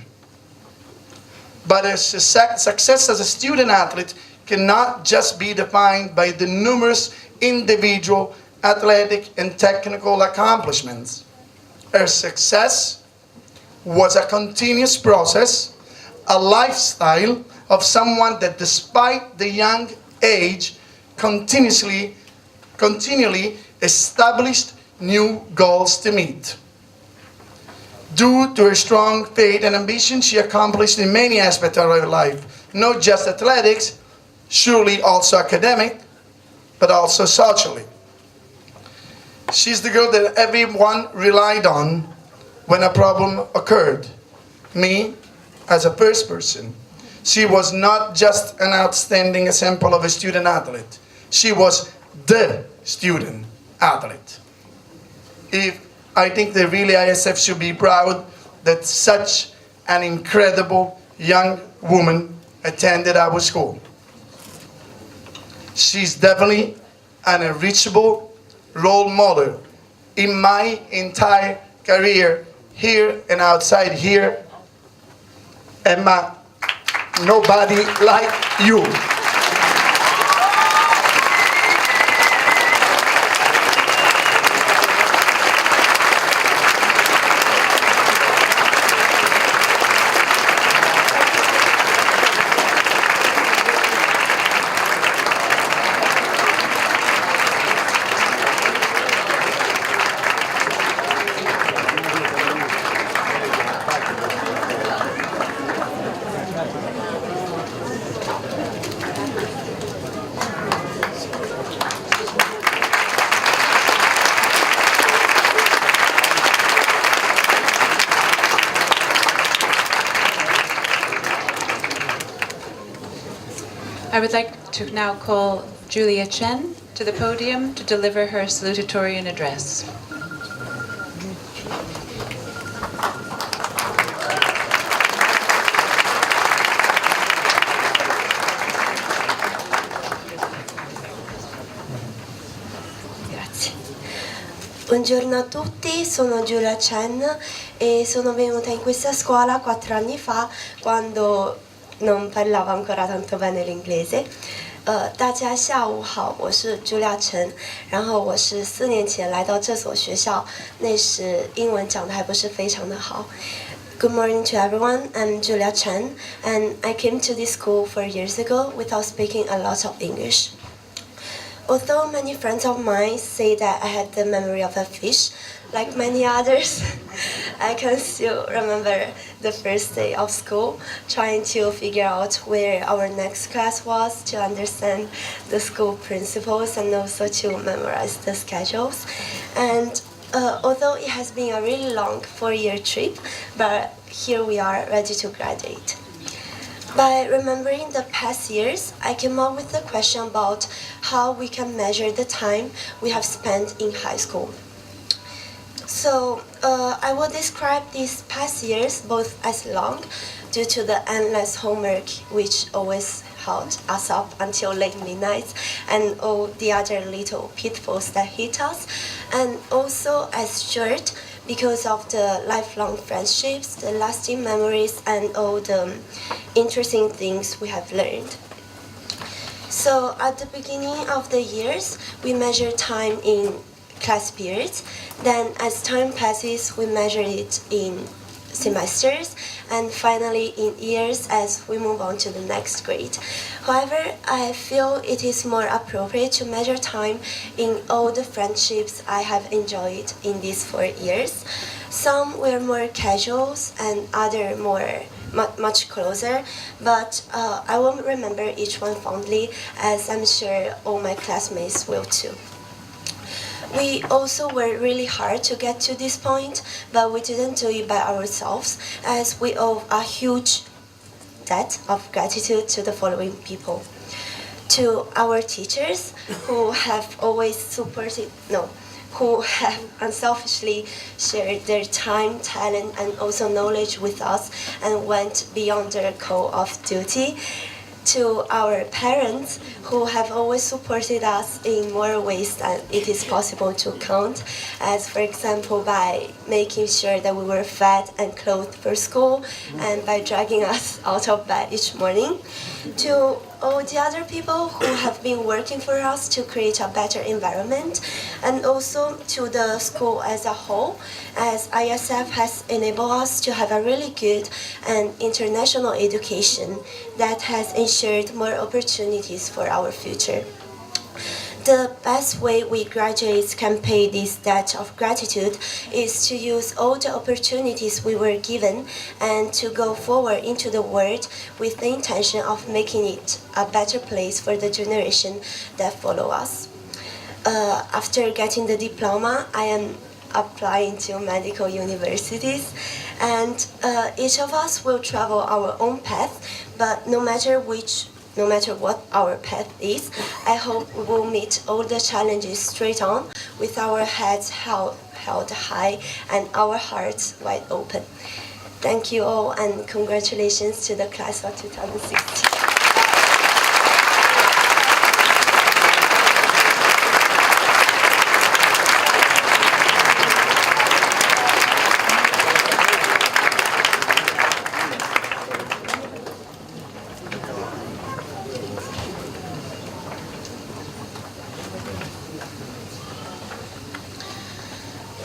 But her success as a student athlete cannot just be defined by the numerous individual athletic and technical accomplishments. Her success was a continuous process, a lifestyle of someone that, despite the young age, continually established new goals to meet. Due to her strong faith and ambition, she accomplished in many aspects of her life, not just athletics, surely also academic, but also socially. She's the girl that everyone relied on when a problem occurred. Me, as a first person. She was not just an outstanding example of a student athlete. She was the student athlete. I think that really ISF should be proud that such an incredible young woman attended our school. She's definitely an unreachable role model in my entire career, here and outside here. Emma, nobody like you. I would like to now call Julia Chen to the podium to deliver her salutatorian address. Grazie. Buongiorno a tutti, sono Giulia Chen e sono venuta in questa scuola 4 anni fa quando non parlavo ancora tanto bene l'inglese。大家下午好，我是朱廖晨，然后我是4年前来到这所学校，那时英文讲得还不是非常的好。Good morning to everyone. I'm Julia Chen, and I came to this school 4 years ago without speaking a lot of English. Although many friends of mine say that I had the memory of a fish, like many others, I can still remember the first day of school, trying to figure out where our next class was, to understand the school principles and also to memorize the schedules. And although it has been a really long 4-year trip, but here we are ready to graduate. By remembering the past years, I came up with the question about how we can measure the time we have spent in high school. So I will describe these past years both as long, due to the endless homework which always held us up until late midnight, and all the other little pitfalls that hit us, and also as short because of the lifelong friendships, the lasting memories, and all the interesting things we have learned. So at the beginning of the years, we measure time in class periods. Then as time passes, we measure it in semesters, and finally in years as we move on to the next grade. However, I feel it is more appropriate to measure time in all the friendships I have enjoyed in these 4 years. Some were more casual and other much closer, but I will remember each one fondly, as I'm sure all my classmates will too. We also worked really hard to get to this point, but we didn't do it by ourselves, as we owe a huge debt of gratitude to the following people. To our teachers, who have always who have unselfishly shared their time, talent, and also knowledge with us and went beyond their call of duty. To our parents, who have always supported us in more ways than it is possible to count, as for example by making sure that we were fed and clothed for school and by dragging us out of bed each morning. To all the other people who have been working for us to create a better environment, and also to the school as a whole, as ISF has enabled us to have a really good and international education that has ensured more opportunities for our future. The best way we graduates can pay this debt of gratitude is to use all the opportunities we were given and to go forward into the world with the intention of making it a better place for the generation that follow us. After getting the diploma, I am applying to medical universities, and each of us will travel our own path, but no matter what our path is, I hope we will meet all the challenges straight on with our heads held high and our hearts wide open. Thank you all, and congratulations to the class of 2016.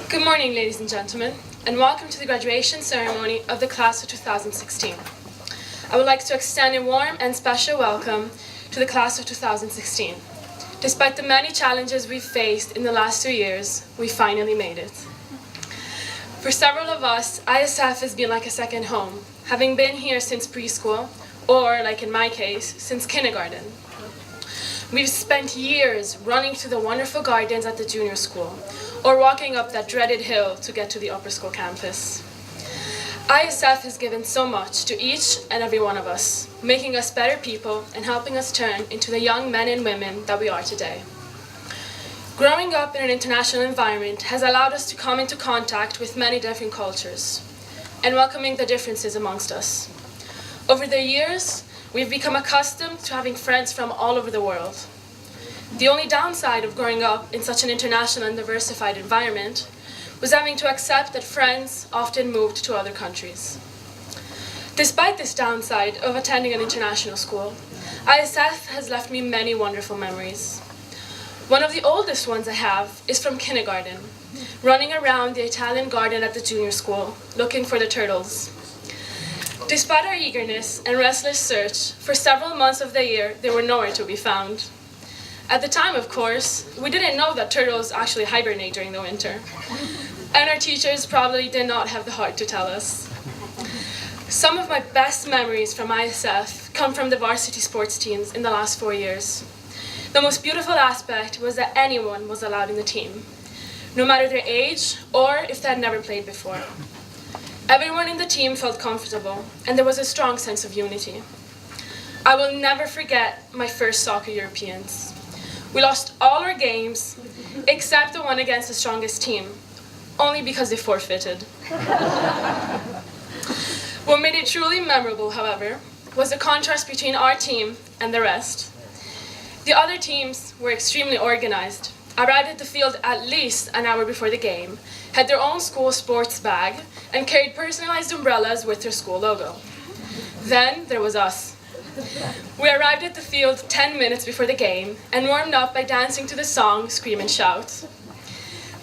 Good morning, ladies and gentlemen, and welcome to the graduation ceremony of the class of 2016. I would like to extend a warm and special welcome to the class of 2016. Despite the many challenges we've faced in the last 2 years, we finally made it. For several of us, ISF has been like a second home, having been here since preschool, or, like in my case, since kindergarten. We've spent years running through the wonderful gardens at the junior school, or walking up that dreaded hill to get to the upper school campus. ISF has given so much to each and every one of us, making us better people and helping us turn into the young men and women that we are today. Growing up in an international environment has allowed us to come into contact with many different cultures and welcoming the differences amongst us. Over the years, we've become accustomed to having friends from all over the world. The only downside of growing up in such an international and diversified environment was having to accept that friends often moved to other countries. Despite this downside of attending an international school, ISF has left me many wonderful memories. One of the oldest ones I have is from kindergarten, running around the Italian garden at the junior school, looking for the turtles. Despite our eagerness and restless search, for several months of the year, they were nowhere to be found. At the time, of course, we didn't know that turtles actually hibernate during the winter. And our teachers probably did not have the heart to tell us. Some of my best memories from ISF come from the varsity sports teams in the last 4 years. The most beautiful aspect was that anyone was allowed in the team, no matter their age or if they had never played before. Everyone in the team felt comfortable, and there was a strong sense of unity. I will never forget my first soccer Europeans. We lost all our games, except the one against the strongest team, only because they forfeited. What made it truly memorable, however, was the contrast between our team and the rest. The other teams were extremely organized, arrived at the field at least an hour before the game, had their own school sports bag, and carried personalized umbrellas with their school logo. Then there was us. We arrived at the field 10 minutes before the game and warmed up by dancing to the song Scream and Shout.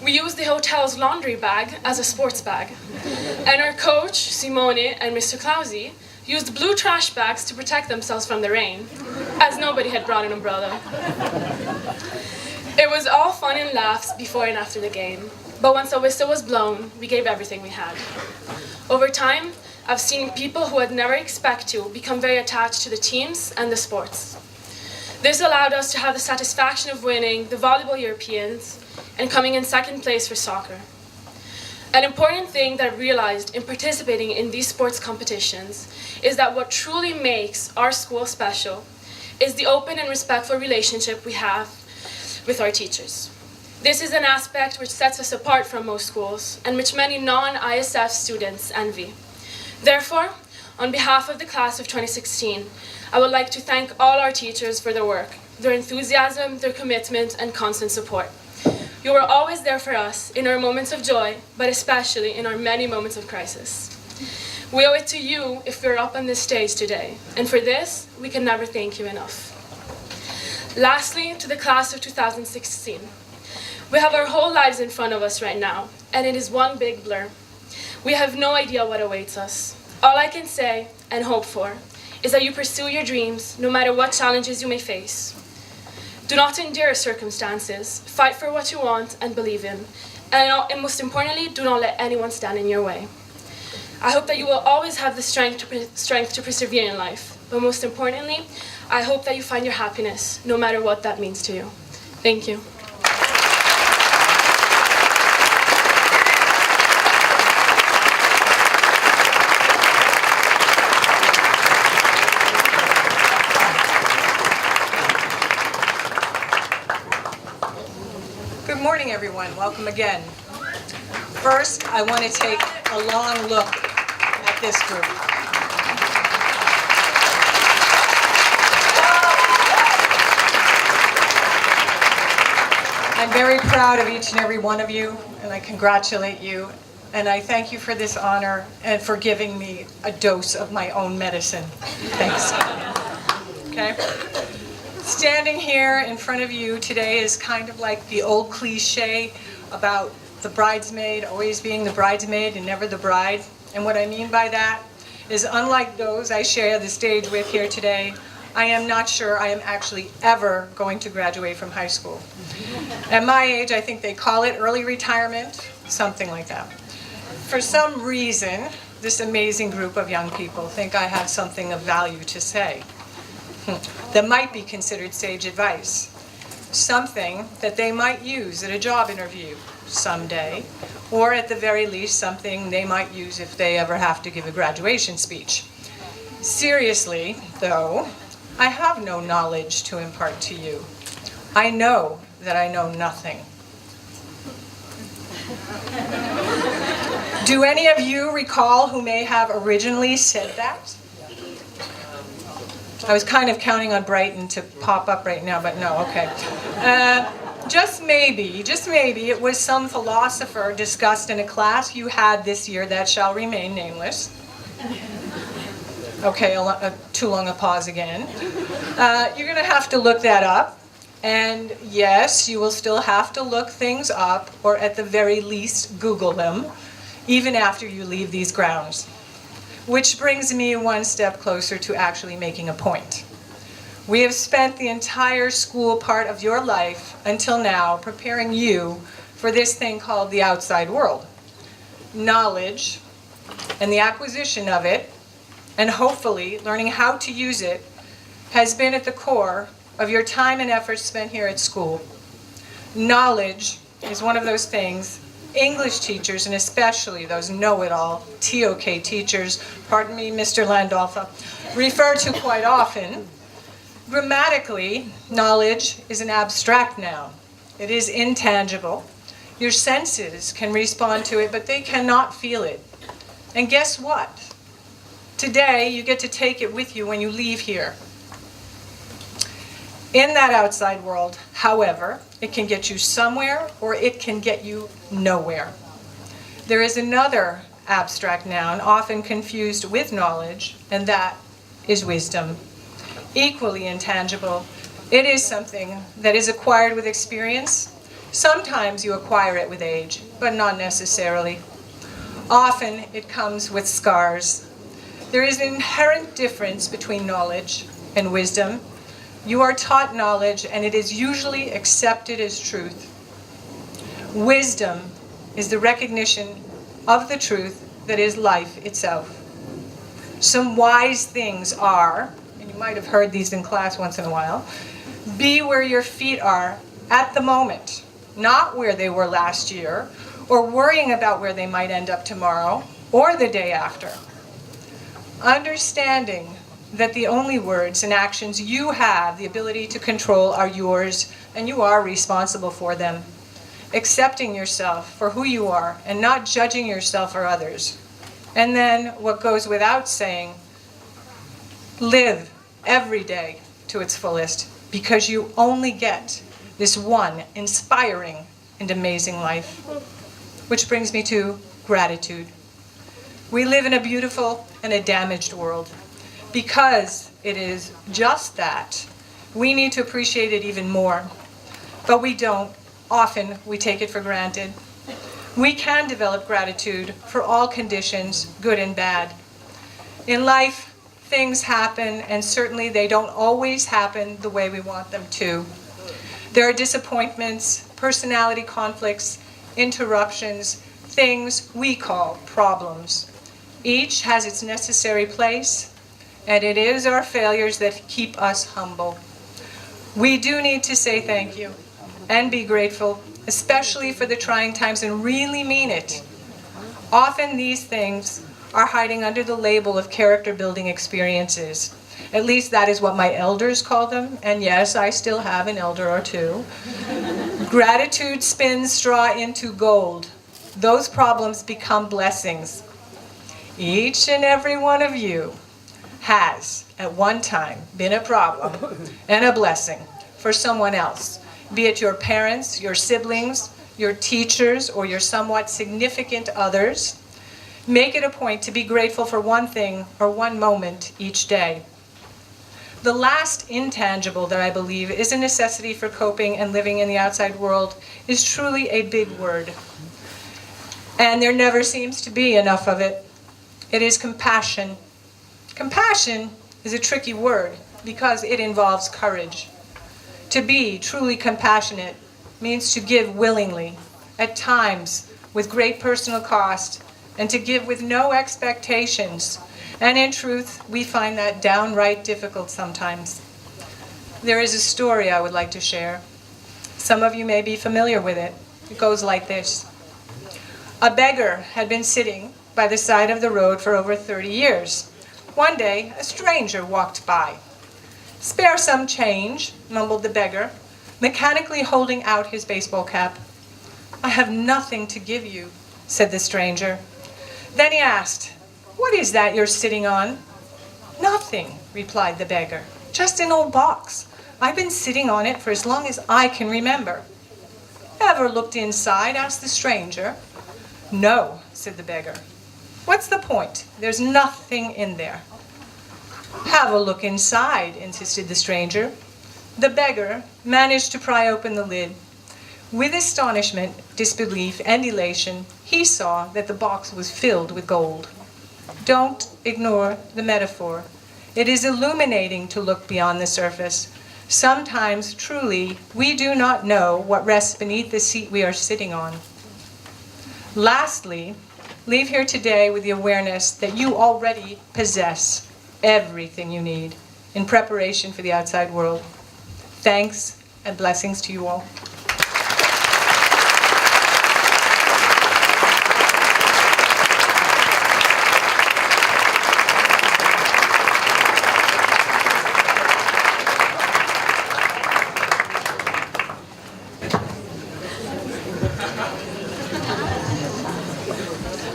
We used the hotel's laundry bag as a sports bag. And our coach, Simone, and Mr. Clausi used blue trash bags to protect themselves from the rain, as nobody had brought an umbrella. It was all fun and laughs before and after the game, but once the whistle was blown, we gave everything we had. Over time, I've seen people who I'd never expect to become very attached to the teams and the sports. This allowed us to have the satisfaction of winning the volleyball Europeans and coming in second place for soccer. An important thing that I realized in participating in these sports competitions is that what truly makes our school special is the open and respectful relationship we have with our teachers. This is an aspect which sets us apart from most schools and which many non-ISF students envy. Therefore, on behalf of the class of 2016, I would like to thank all our teachers for their work, their enthusiasm, their commitment, and constant support. You were always there for us in our moments of joy, but especially in our many moments of crisis. We owe it to you if we're up on this stage today, and for this, we can never thank you enough. Lastly, to the class of 2016. We have our whole lives in front of us right now, and it is one big blur. We have no idea what awaits us. All I can say and hope for is that you pursue your dreams no matter what challenges you may face. Do not endure circumstances, fight for what you want and believe in, and most importantly, do not let anyone stand in your way. I hope that you will always have the strength to persevere in life, but most importantly, I hope that you find your happiness, no matter what that means to you. Thank you. Good morning, everyone. Welcome again. First, I want to take a long look at this group. I'm very proud of each and every one of you, and I congratulate you, and I thank you for this honor and for giving me a dose of my own medicine. Thanks. Okay? Standing here in front of you today is kind of like the old cliche about the bridesmaid always being the bridesmaid and never the bride. And what I mean by that is, unlike those I share the stage with here today, I am not sure I am actually ever going to graduate from high school. At my age, I think they call it early retirement, something like that. For some reason, this amazing group of young people think I have something of value to say that might be considered sage advice, something that they might use at a job interview someday, or at the very least something they might use if they ever have to give a graduation speech. Seriously, though, I have no knowledge to impart to you. I know that I know nothing. Do any of you recall who may have originally said that? I was kind of counting on Brighton to pop up right now, but no, okay. Just maybe, it was some philosopher discussed in a class you had this year that shall remain nameless. Okay, too long a pause again. You're going to have to look that up. And yes, you will still have to look things up, or at the very least, Google them, even after you leave these grounds. Which brings me one step closer to actually making a point. We have spent the entire school part of your life until now preparing you for this thing called the outside world. Knowledge and the acquisition of it, and hopefully learning how to use it, has been at the core of your time and effort spent here at school. Knowledge is one of those things English teachers, and especially those know-it-all TOK teachers, pardon me, Mr. Landolfa, refer to quite often. Grammatically, knowledge is an abstract noun. It is intangible. Your senses can respond to it, but they cannot feel it. And guess what? Today, you get to take it with you when you leave here. In that outside world, however, it can get you somewhere or it can get you nowhere. There is another abstract noun often confused with knowledge, and that is wisdom. Equally intangible, it is something that is acquired with experience, Sometimes you acquire it with age, but not necessarily. Often it comes with scars. There is an inherent difference between knowledge and wisdom. You are taught knowledge, and it is usually accepted as truth. Wisdom is the recognition of the truth that is life itself. Some wise things are, and you might have heard these in class once in a while, be where your feet are at the moment, not where they were last year, or worrying about where they might end up tomorrow or the day after. Understanding that the only words and actions you have the ability to control are yours, and you are responsible for them. Accepting yourself for who you are and not judging yourself or others. And then, what goes without saying, live every day to its fullest, because you only get this one inspiring and amazing life. Which brings me to gratitude. We live in a beautiful and a damaged world. Because it is just that, we need to appreciate it even more. But we don't. Often we take it for granted. We can develop gratitude for all conditions, good and bad. In life, things happen, and certainly they don't always happen the way we want them to. There are disappointments, personality conflicts, interruptions, things we call problems. Each has its necessary place, and it is our failures that keep us humble. We do need to say thank you and be grateful, especially for the trying times, and really mean it. Often these things are hiding under the label of character-building experiences. At least that is what my elders call them, and yes, I still have an elder or two. Gratitude spins straw into gold. Those problems become blessings. Each and every one of you has, at one time, been a problem and a blessing for someone else. Be it your parents, your siblings, your teachers, or your somewhat significant others. Make it a point to be grateful for one thing or one moment each day. The last intangible that I believe is a necessity for coping and living in the outside world is truly a big word. And there never seems to be enough of it. It is compassion. Compassion is a tricky word because it involves courage. To be truly compassionate means to give willingly, at times with great personal cost, and to give with no expectations. And in truth, we find that downright difficult sometimes. There is a story I would like to share. Some of you may be familiar with it. It goes like this. A beggar had been sitting by the side of the road for over 30 years. One day, a stranger walked by. "Spare some change," mumbled the beggar, mechanically holding out his baseball cap. "I have nothing to give you," said the stranger. Then he asked, "What is that you're sitting on?" "Nothing," replied the beggar. "Just an old box. I've been sitting on it for as long as I can remember." "Ever looked inside?" asked the stranger. "No," said the beggar. "What's the point? There's nothing in there." "Have a look inside," insisted the stranger. The beggar managed to pry open the lid. With astonishment, disbelief, and elation, he saw that the box was filled with gold. Don't ignore the metaphor. It is illuminating to look beyond the surface. Sometimes, truly, we do not know what rests beneath the seat we are sitting on. Lastly, leave here today with the awareness that you already possess everything you need in preparation for the outside world. Thanks and blessings to you all.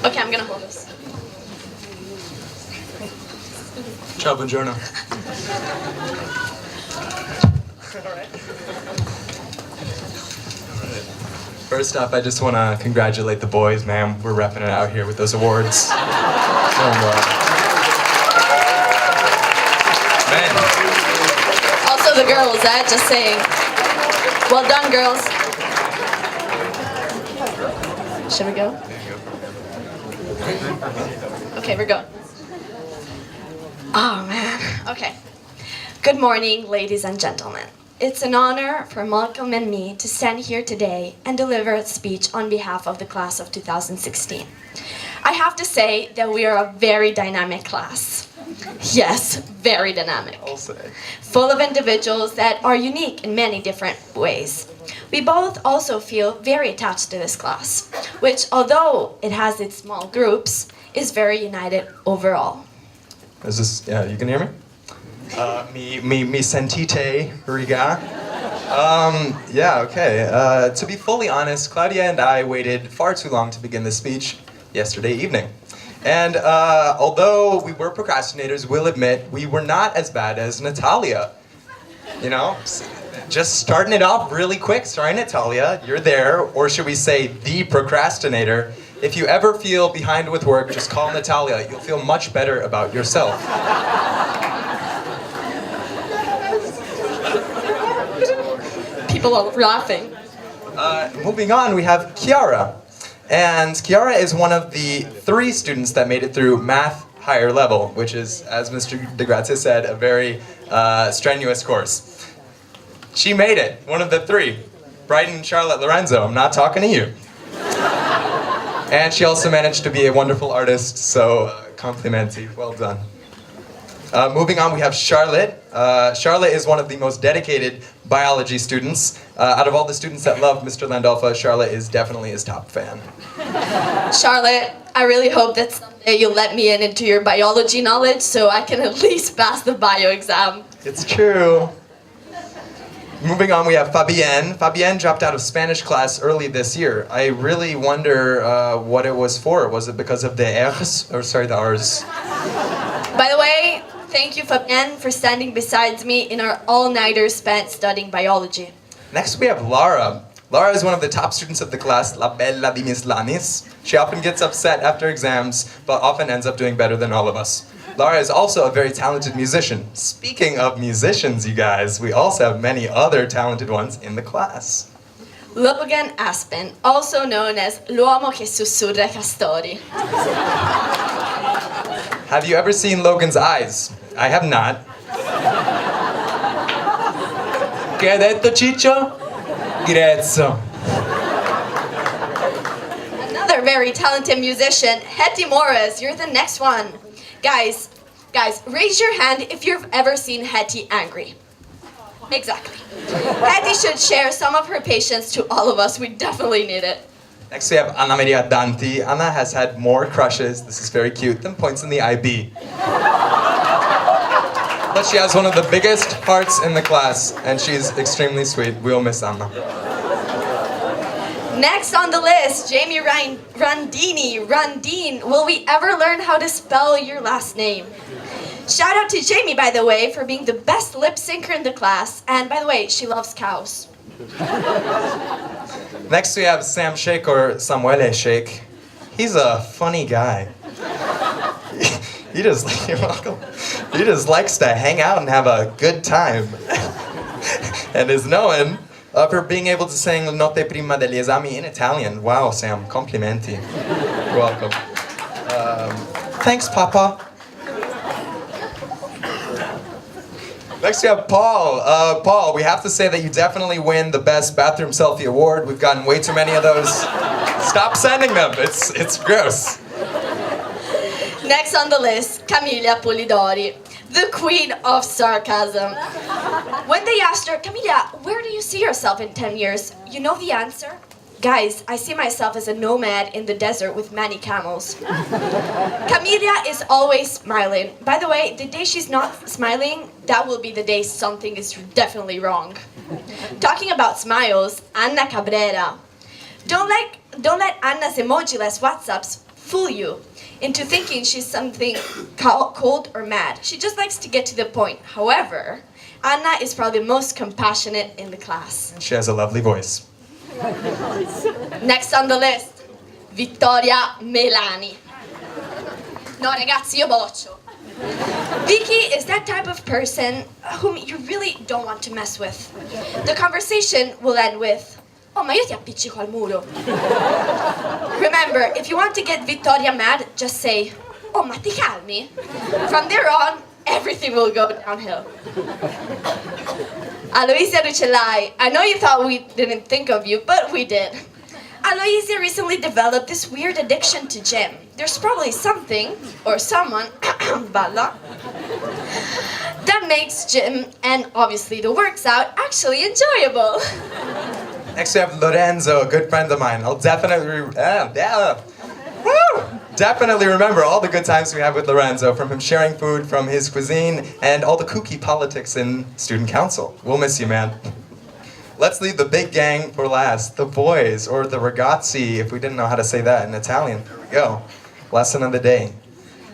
Okay, I'm gonna hold this. Ciao, buongiorno. First up, I just want to congratulate the boys, man. We're repping it out here with those awards. Also the girls, just saying. Well done, girls. Should we go? Okay, we're going. Oh man, okay. Good morning, ladies and gentlemen. It's an honor for Malcolm and me to stand here today and deliver a speech on behalf of the class of 2016. I have to say that we are a very dynamic class. Yes, very dynamic. I'll say. Full of individuals that are unique in many different ways. We both also feel very attached to this class, which, although it has its small groups, is very united overall. Is this, yeah, you can hear me? Me sentite, riga. Yeah, okay. To be fully honest, Claudia and I waited far too long to begin this speech yesterday evening. And although we were procrastinators, we'll admit we were not as bad as Natalia. You know, just starting it off really quick. Sorry, Natalia, you're there, or should we say the procrastinator. If you ever feel behind with work, just call Natalia. You'll feel much better about yourself. People are laughing. Moving on, we have Chiara. And Chiara is one of the 3 students that made it through math higher level, which is, as Mr. DeGrazia said, a very strenuous course. She made it, one of the 3. Brighton Charlotte Lorenzo, I'm not talking to you. And she also managed to be a wonderful artist, so complimenti, well done. Moving on, we have Charlotte. Charlotte is one of the most dedicated biology students. Out of all the students that love Mr. Landolfa, Charlotte is definitely his top fan. Charlotte, I really hope that someday you'll let me into your biology knowledge so I can at least pass the bio exam. It's true. Moving on, we have Fabienne. Fabienne dropped out of Spanish class early this year. I really wonder what it was for. Was it because of the R's? Or sorry, the R's. By the way, thank you, Fabienne, for standing beside me in our all-nighters spent studying biology. Next, we have Lara. Lara is one of the top students of the class, La Bella di Mis Lanis. She often gets upset after exams, but often ends up doing better than all of us. Lara is also a very talented musician. Speaking of musicians, you guys, we also have many other talented ones in the class. Logan Aspen, also known as L'uomo che sussurra castori. Have you ever seen Logan's eyes? I have not. Che hai detto, Ciccio? Grezzo. Another very talented musician, Hetty Morris, you're the next one. Guys, raise your hand if you've ever seen Hetty angry. Exactly. Hetty should share some of her patience to all of us. We definitely need it. Next we have Anna Maria Danti. Anna has had more crushes, this is very cute, than points in the IB. But she has one of the biggest hearts in the class, and she's extremely sweet. We'll miss Anna. Next on the list, Jamie Randini. Randine, will we ever learn how to spell your last name? Shout out to Jamie, by the way, for being the best lip syncer in the class. And by the way, she loves cows. Next we have Sam Sheikh, or Samuele Sheikh. He's a funny guy. You're welcome. He just likes to hang out and have a good time. And is known for being able to sing Notte prima degli esami in Italian. Wow, Sam, complimenti. You're welcome. Thanks, Papa. Next we have Paul. Paul, we have to say that you definitely win the Best Bathroom Selfie Award. We've gotten way too many of those. Stop sending them. It's gross. Next on the list, Camilla Polidori, the queen of sarcasm. When they asked her, Camilla, where do you see yourself in 10 years? You know the answer? Guys, I see myself as a nomad in the desert with many camels. Camilla is always smiling. By the way, the day she's not smiling, that will be the day something is definitely wrong. Talking about smiles, Anna Cabrera. Don't let Anna's emoji-less WhatsApps fool you into thinking she's something cold or mad. She just likes to get to the point. However, Anna is probably the most compassionate in the class. She has a lovely voice. Next on the list, Vittoria Melani. No ragazzi, io boccio. Vicky is that type of person whom you really don't want to mess with. The conversation will end with, oh, ma io ti appiccico al muro. Remember, if you want to get Vittoria mad, just say, oh, ma ti calmi? From there on, everything will go downhill. Aloysia Rucellai, I know you thought we didn't think of you, but we did. Aloysia recently developed this weird addiction to gym. There's probably something, or someone, balla, that makes gym, and obviously the works out, actually enjoyable. Next we have Lorenzo, a good friend of mine. I'll definitely definitely remember all the good times we had with Lorenzo, from him sharing food from his cuisine and all the kooky politics in student council. We'll miss you, man. Let's leave the big gang for last. The boys, or the ragazzi, if we didn't know how to say that in Italian. There we go. Lesson of the day.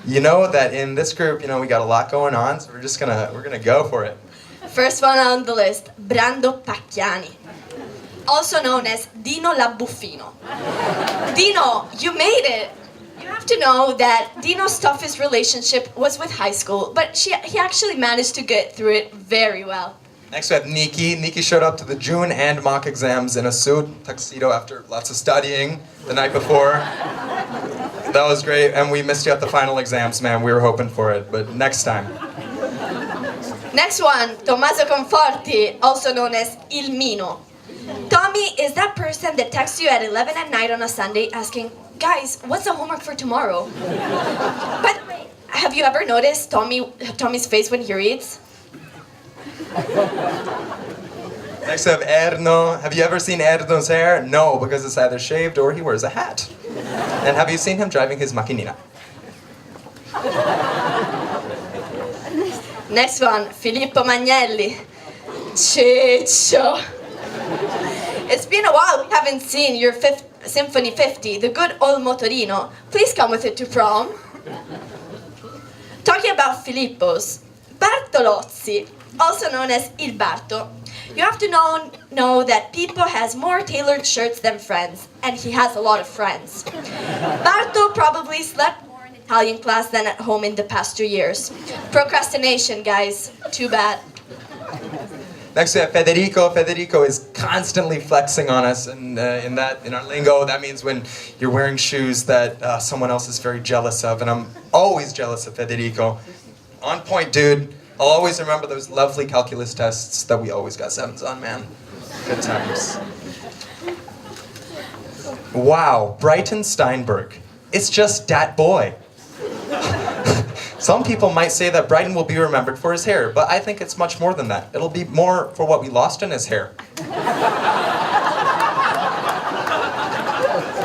You know that in this group, we got a lot going on, so we're gonna go for it. First one on the list, Brando Pacchiani, also known as Dino L'Abbuffino. Dino, you made it. You have to know that Dino's toughest relationship was with high school, but he actually managed to get through it very well. Next we have Nikki. Nikki showed up to the June and mock exams in a suit, tuxedo after lots of studying the night before. That was great, and we missed you at the final exams, man. We were hoping for it, but next time. Next one, Tommaso Conforti, also known as Il Mino. Tommy is that person that texts you at 11 at night on a Sunday asking, guys, what's the homework for tomorrow? By the way, have you ever noticed Tommy's face when he reads? Next we have Erno. Have you ever seen Erno's hair? No, because it's either shaved or he wears a hat. And have you seen him driving his macchinina? Next one, Filippo Magnelli. Ciccio. It's been a while we haven't seen your Symphony 50, the good old motorino. Please come with it to prom. Talking about Filippos, Bartolozzi, also known as Il Barto. You have to know that Pippo has more tailored shirts than friends, and he has a lot of friends. Barto probably slept more in Italian class than at home in the past 2 years. Procrastination, guys. Too bad. Next we have Federico. Federico is constantly flexing on us, and in our lingo, that means when you're wearing shoes that someone else is very jealous of, and I'm always jealous of Federico. On point, dude. I'll always remember those lovely calculus tests that we always got 7s on, man. Good times. Wow, Brighton Steinberg. It's just that boy. Some people might say that Brighton will be remembered for his hair, but I think it's much more than that. It'll be more for what we lost in his hair.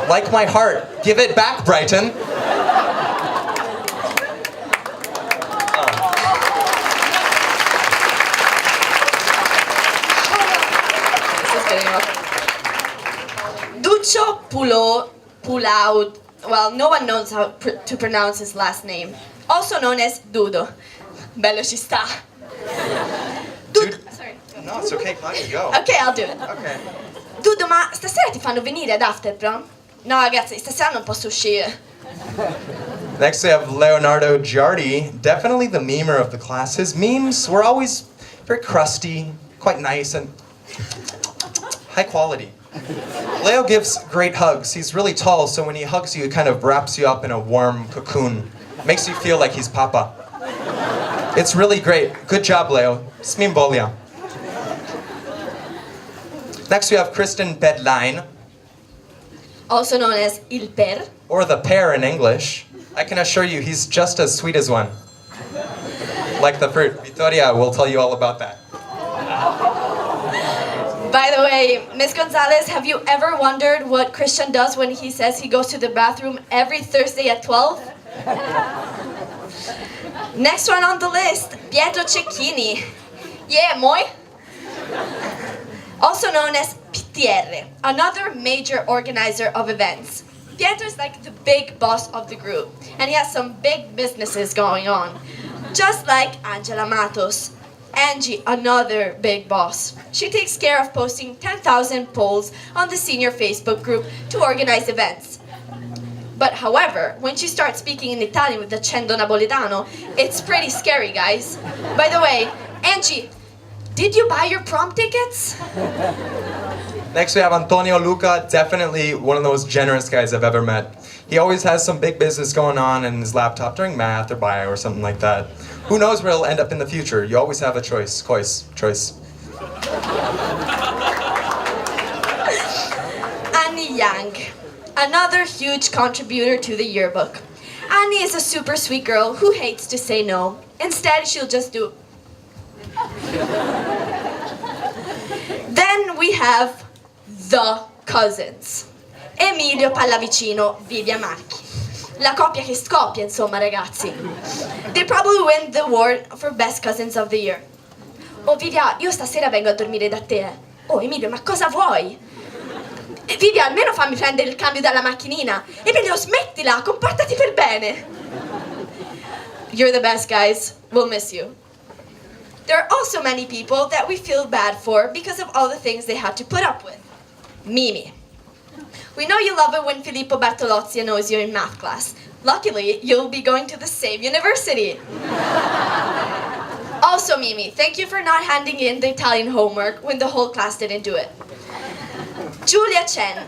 Like my heart, give it back, Brighton. Duccio Pulaud. Well, no one knows how to pronounce his last name. Also known as Dudo. Bello ci sta. Sorry. No, it's okay, Claudia, go. Ok, I'll do it. Okay. Dudo, ma stasera ti fanno venire ad after prom? No, ragazzi, stasera non posso uscire. Next we have Leonardo Giardi, definitely the memer of the class. His memes were always very crusty, quite nice, and high quality. Leo gives great hugs. He's really tall, so when he hugs you, it kind of wraps you up in a warm cocoon. Makes you feel like he's Papa. It's really great. Good job, Leo. Smimbolia. Next we have Kristen Bedline. Also known as Il Per. Or the pear in English. I can assure you he's just as sweet as one. Like the fruit. Vittoria will tell you all about that. By the way, Miss Gonzalez, have you ever wondered what Christian does when he says he goes to the bathroom every Thursday at 12? Next one on the list, Pietro Cecchini. Yeah, moi. Also known as PTR, another major organizer of events. Pietro's like the big boss of the group, and he has some big businesses going on. Just like Angela Matos. Angie, another big boss. She takes care of posting 10,000 polls on the senior Facebook group to organize events. But however, when she starts speaking in Italian with accento napoletano, it's pretty scary, guys. By the way, Angie, did you buy your prom tickets? Next we have Antonio Luca, definitely one of the most generous guys I've ever met. He always has some big business going on in his laptop during math or bio or something like that. Who knows where he'll end up in the future? You always have a choice. Choice. Annie Yang, another huge contributor to the yearbook. Annie is a super sweet girl who hates to say no. Instead, she'll just do. Then we have the cousins. Emilio Pallavicino, Vivian Macchi. La coppia che scoppia, insomma, ragazzi. They probably win the award for Best Cousins of the Year. Oh, Vivian, io stasera vengo a dormire da te. Oh, Emilio, ma cosa vuoi? Vivian, almeno fammi prendere il cambio dalla macchinina. Emilio, smettila, comportati per bene. You're the best, guys. We'll miss you. There are also many people that we feel bad for because of all the things they had to put up with. Mimi. We know you love it when Filippo Bertolozzi annoys you in math class. Luckily, you'll be going to the same university. Also, Mimi, thank you for not handing in the Italian homework when the whole class didn't do it. Giulia Chen.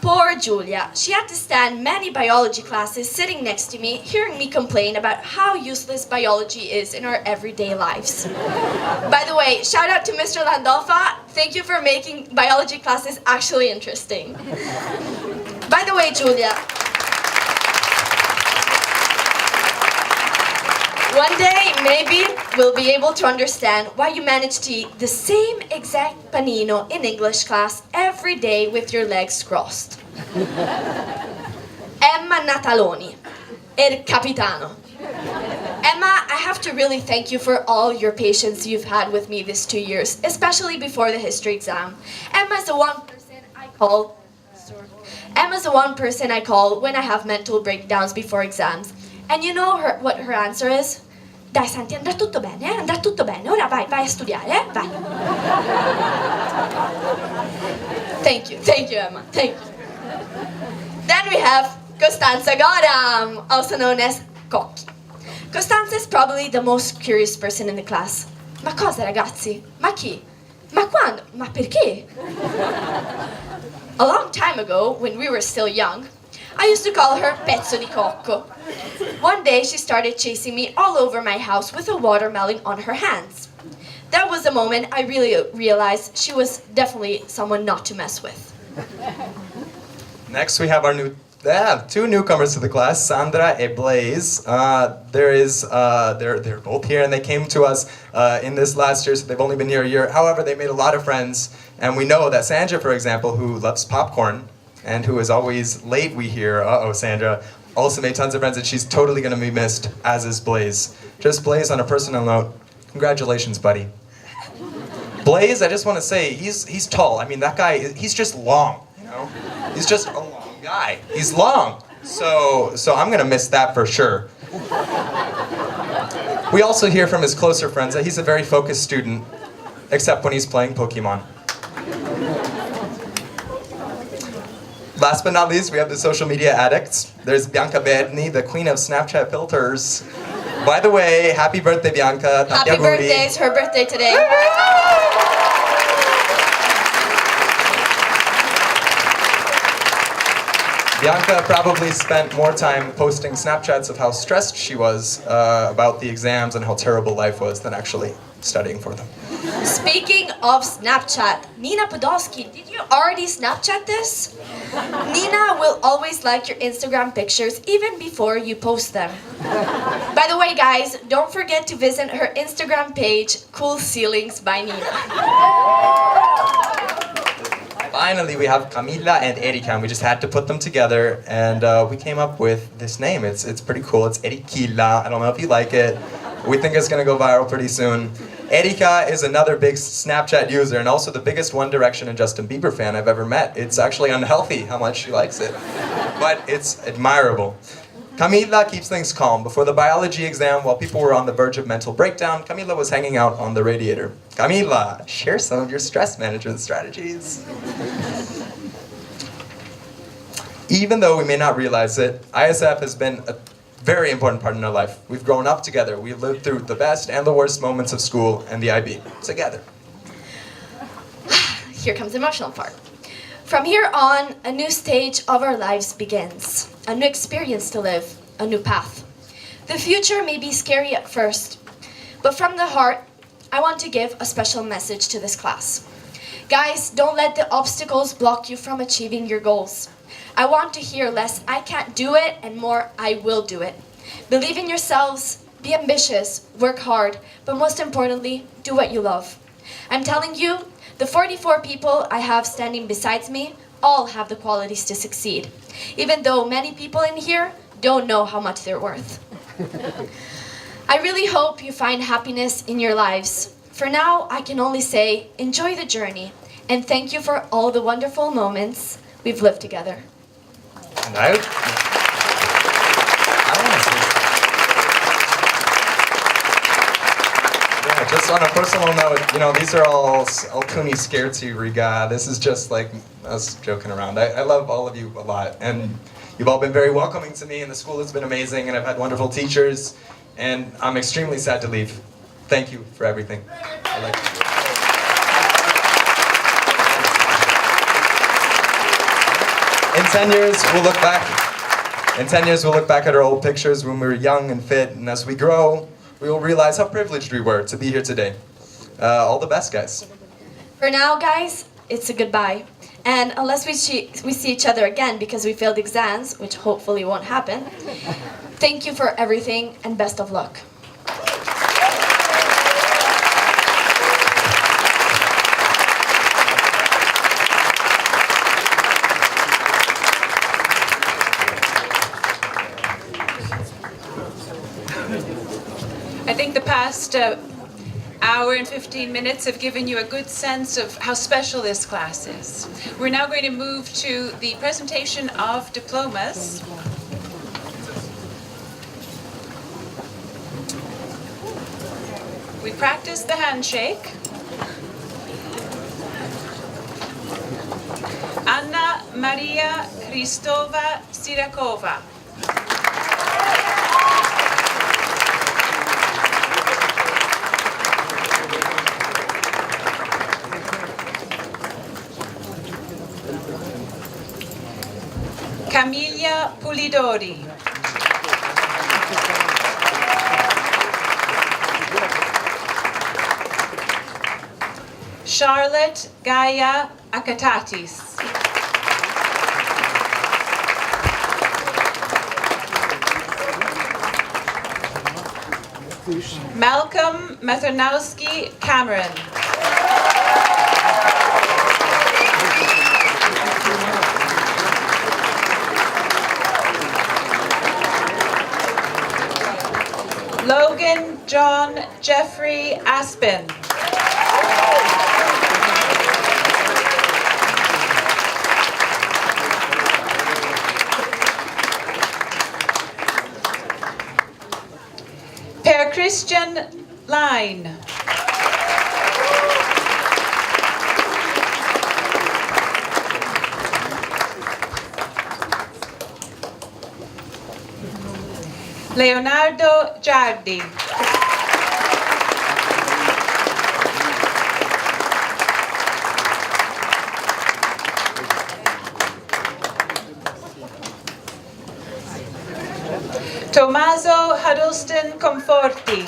Poor Giulia. She had to stand many biology classes sitting next to me, hearing me complain about how useless biology is in our everyday lives. By the way, shout out to Mr. Landolfa. Thank you for making biology classes actually interesting. By the way, Giulia, one day, maybe, we'll be able to understand why you managed to eat the same exact panino in English class every day with your legs crossed. Emma Nataloni, El Capitano. Emma, I have to really thank you for all your patience you've had with me these 2 years, especially before the history exam. Emma's the one person I call when I have mental breakdowns before exams. And you know what her answer is? Dai Santi, andrà tutto bene, andrà tutto bene. Ora vai a studiare, vai. Thank you, Emma, thank you. Then we have Costanza Goram, also known as Cocchi. Costanza is probably the most curious person in the class. Ma cosa, ragazzi? Ma chi? Ma quando? Ma perché? A long time ago, when we were still young, I used to call her Pezzo di Cocco. One day she started chasing me all over my house with a watermelon on her hands. That was the moment I really realized she was definitely someone not to mess with. Next we have our two newcomers to the class, Sandra and Blaze. They're both here and they came to us in this last year, so they've only been here a year. However, they made a lot of friends, and we know that Sandra, for example, who loves popcorn, and who is always late, we hear, Sandra, also made tons of friends, and she's totally going to be missed, as is Blaze. Just Blaze, on a personal note, congratulations, buddy. Blaze, I just want to say, he's tall. I mean, that guy, he's just long, you know? He's just a long guy. He's long. So I'm going to miss that for sure. We also hear from his closer friends that he's a very focused student, except when he's playing Pokemon. Last but not least, we have the social media addicts. There's Bianca Berni, the queen of Snapchat filters. By the way, happy birthday, Bianca. Happy birthday, it's her birthday today. Bianca probably spent more time posting Snapchats of how stressed she was about the exams and how terrible life was than actually studying for them. Speaking of Snapchat, Nina Podolsky, did you already Snapchat this? Nina will always like your Instagram pictures even before you post them. By the way, guys, don't forget to visit her Instagram page, Cool Ceilings by Nina. Finally, we have Camilla and Erika, and we just had to put them together, and we came up with this name. It's pretty cool. It's Erikilla. I don't know if you like it. We think it's gonna go viral pretty soon. Erika is another big Snapchat user and also the biggest One Direction and Justin Bieber fan I've ever met. It's actually unhealthy how much she likes it, but it's admirable. Camila keeps things calm. Before the biology exam, while people were on the verge of mental breakdown, Camila was hanging out on the radiator. Camila, share some of your stress management strategies. Even though we may not realize it, ISF has been a very important part in our life. We've grown up together. We've lived through the best and the worst moments of school and the IB together. here comes the emotional part. From here on, a new stage of our lives begins. A new experience to live, a new path. The future may be scary at first, but from the heart, I want to give a special message to this class. Guys, don't let the obstacles block you from achieving your goals. I want to hear less, I can't do it, and more, I will do it. Believe in yourselves, be ambitious, work hard, but most importantly, do what you love. I'm telling you, the 44 people I have standing beside me all have the qualities to succeed, even though many people in here don't know how much they're worth. I really hope you find happiness in your lives. For now, I can only say, enjoy the journey, and thank you for all the wonderful moments we've lived together. And I want to say, yeah, just on a personal note, these are all alcuni scherzi riga. This is just like us joking around. I love all of you a lot, and you've all been very welcoming to me, and the school has been amazing, and I've had wonderful teachers, and I'm extremely sad to leave. Thank you for everything. In 10 years, we'll look back at our old pictures when we were young and fit, and as we grow, we will realize how privileged we were to be here today. All the best, guys. For now, guys, it's a goodbye. And unless we see each other again because we failed exams, which hopefully won't happen, thank you for everything and best of luck. I think the past hour and 15 minutes have given you a good sense of how special this class is. We're now going to move to the presentation of diplomas. We practiced the handshake. Anna Maria Kristova Sirakova. Camilla Pulidori. Charlotte Gaia Akatatis. Malcolm Mathernowski Cameron. Logan John Jeffrey Aspen. Per Christian Line. Leonardo Giardi. Tommaso Huddleston Conforti.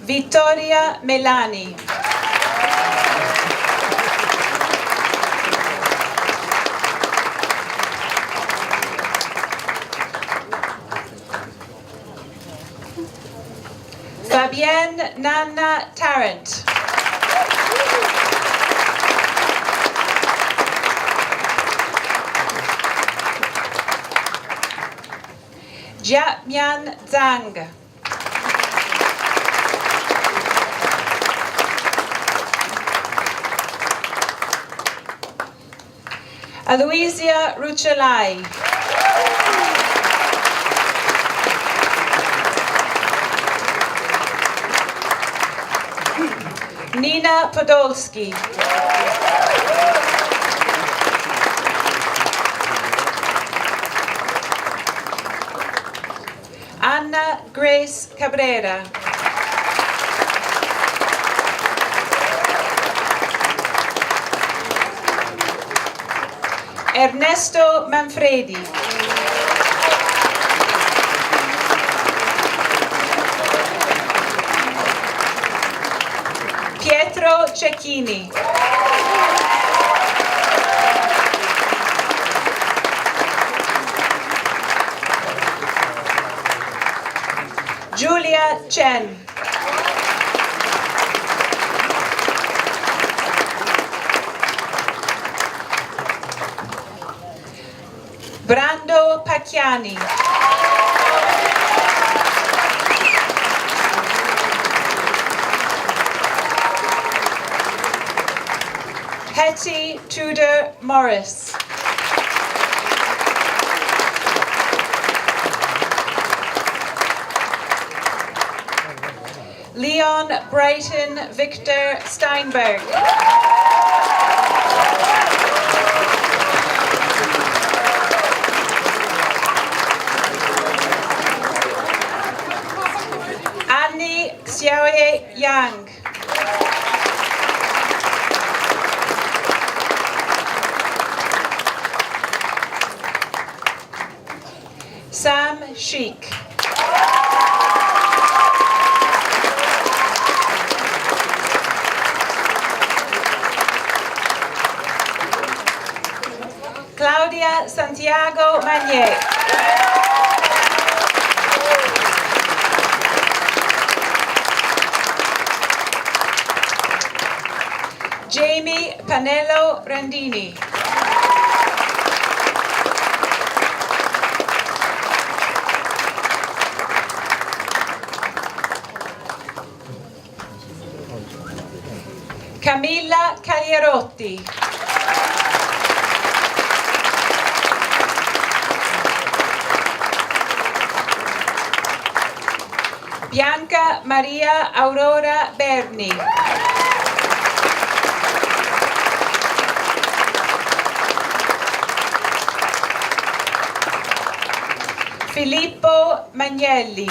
Vittoria Melani. Fabienne Nana Tarrant. Jia Mian Zhang. Aloysia Rucellai. Nina Podolski. Anna Cabrera. Ernesto Manfredi. Pietro Cecchini. Julia Chen. Brando Pacchiani. Hetty Tudor Morris. Leon Brighton Victor Steinberg. Annie Xiaoye Yang. Sam Sheik. Claudia Santiago Magnier. Jamie Panello Randini. Camilla Caglierotti. Bianca Maria Aurora Berni. Filippo Magnelli.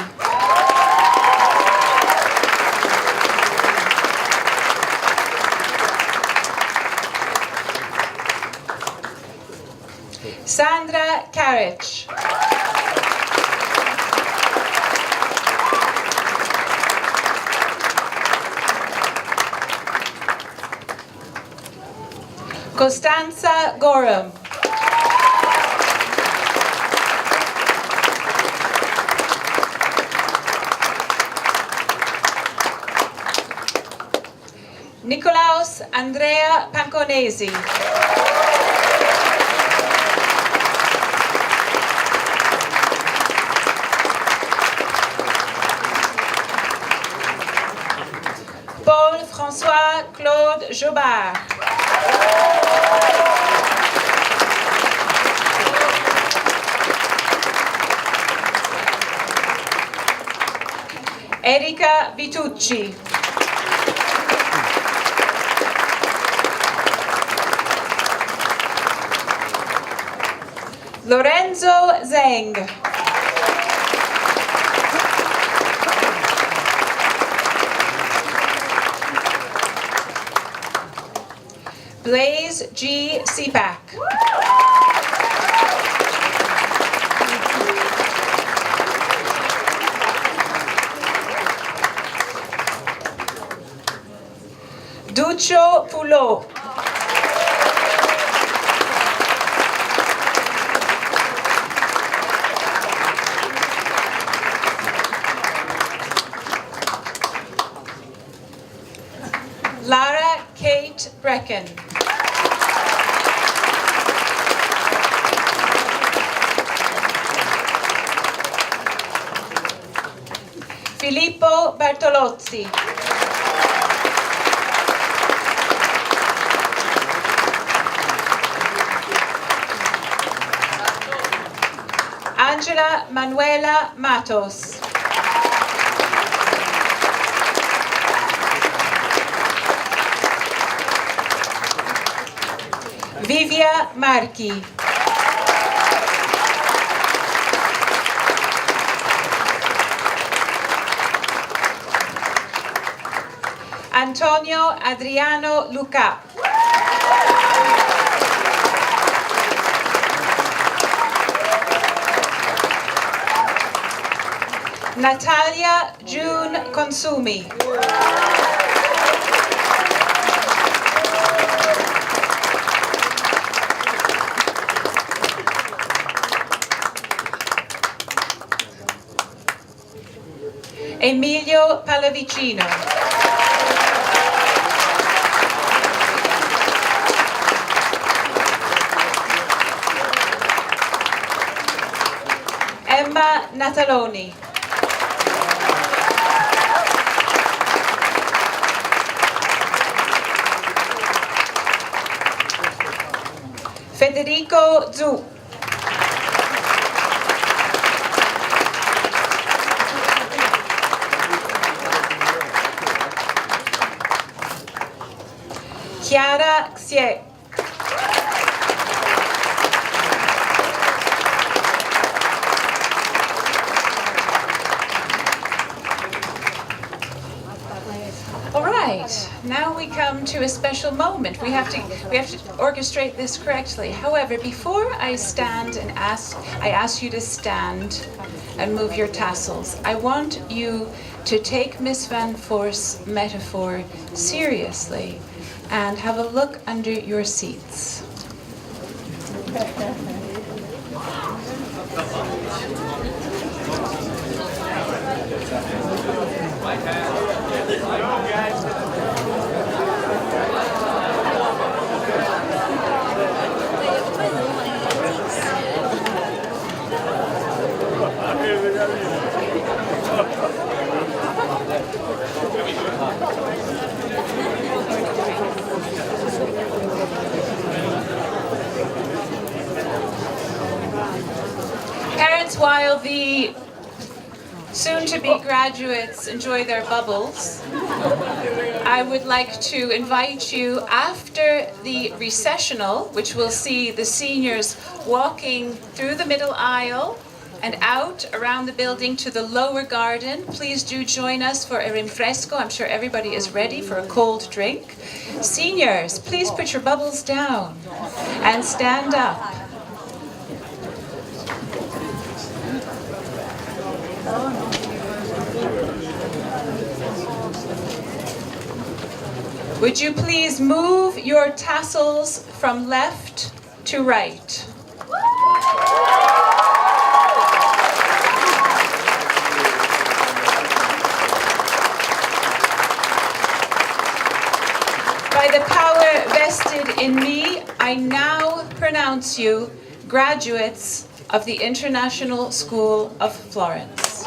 Sandra Karich. Costanza Gorham. Nicolaus Andrea Panconesi. Paul-François Claude Jobard. Erika Vitucci. Lorenzo Zeng. Blaze G. Seapack. Duccio Fulot. Lara Kate Brecken. Filippo Bertolozzi. Angela Manuela Matos. Vivia Marchi. Antonio Adriano Luca. Natalia June Consumi. Emilio Pallavicino. Emma Nataloni. Federico Zu. Chiara Xie. All right, now we come to a special moment. We have to orchestrate this correctly. However, before I ask you to stand and move your tassels. I want you to take Miss Van Voor's metaphor seriously and have a look under your seats. Parents, while the soon-to-be graduates enjoy their bubbles, I would like to invite you after the recessional, which will see the seniors walking through the middle aisle and out around the building to the lower garden. Please do join us for a rinfresco. I'm sure everybody is ready for a cold drink. Seniors, please put your bubbles down and stand up. Would you please move your tassels from left to right? By the power vested in me, I now pronounce you graduates of the International School of Florence.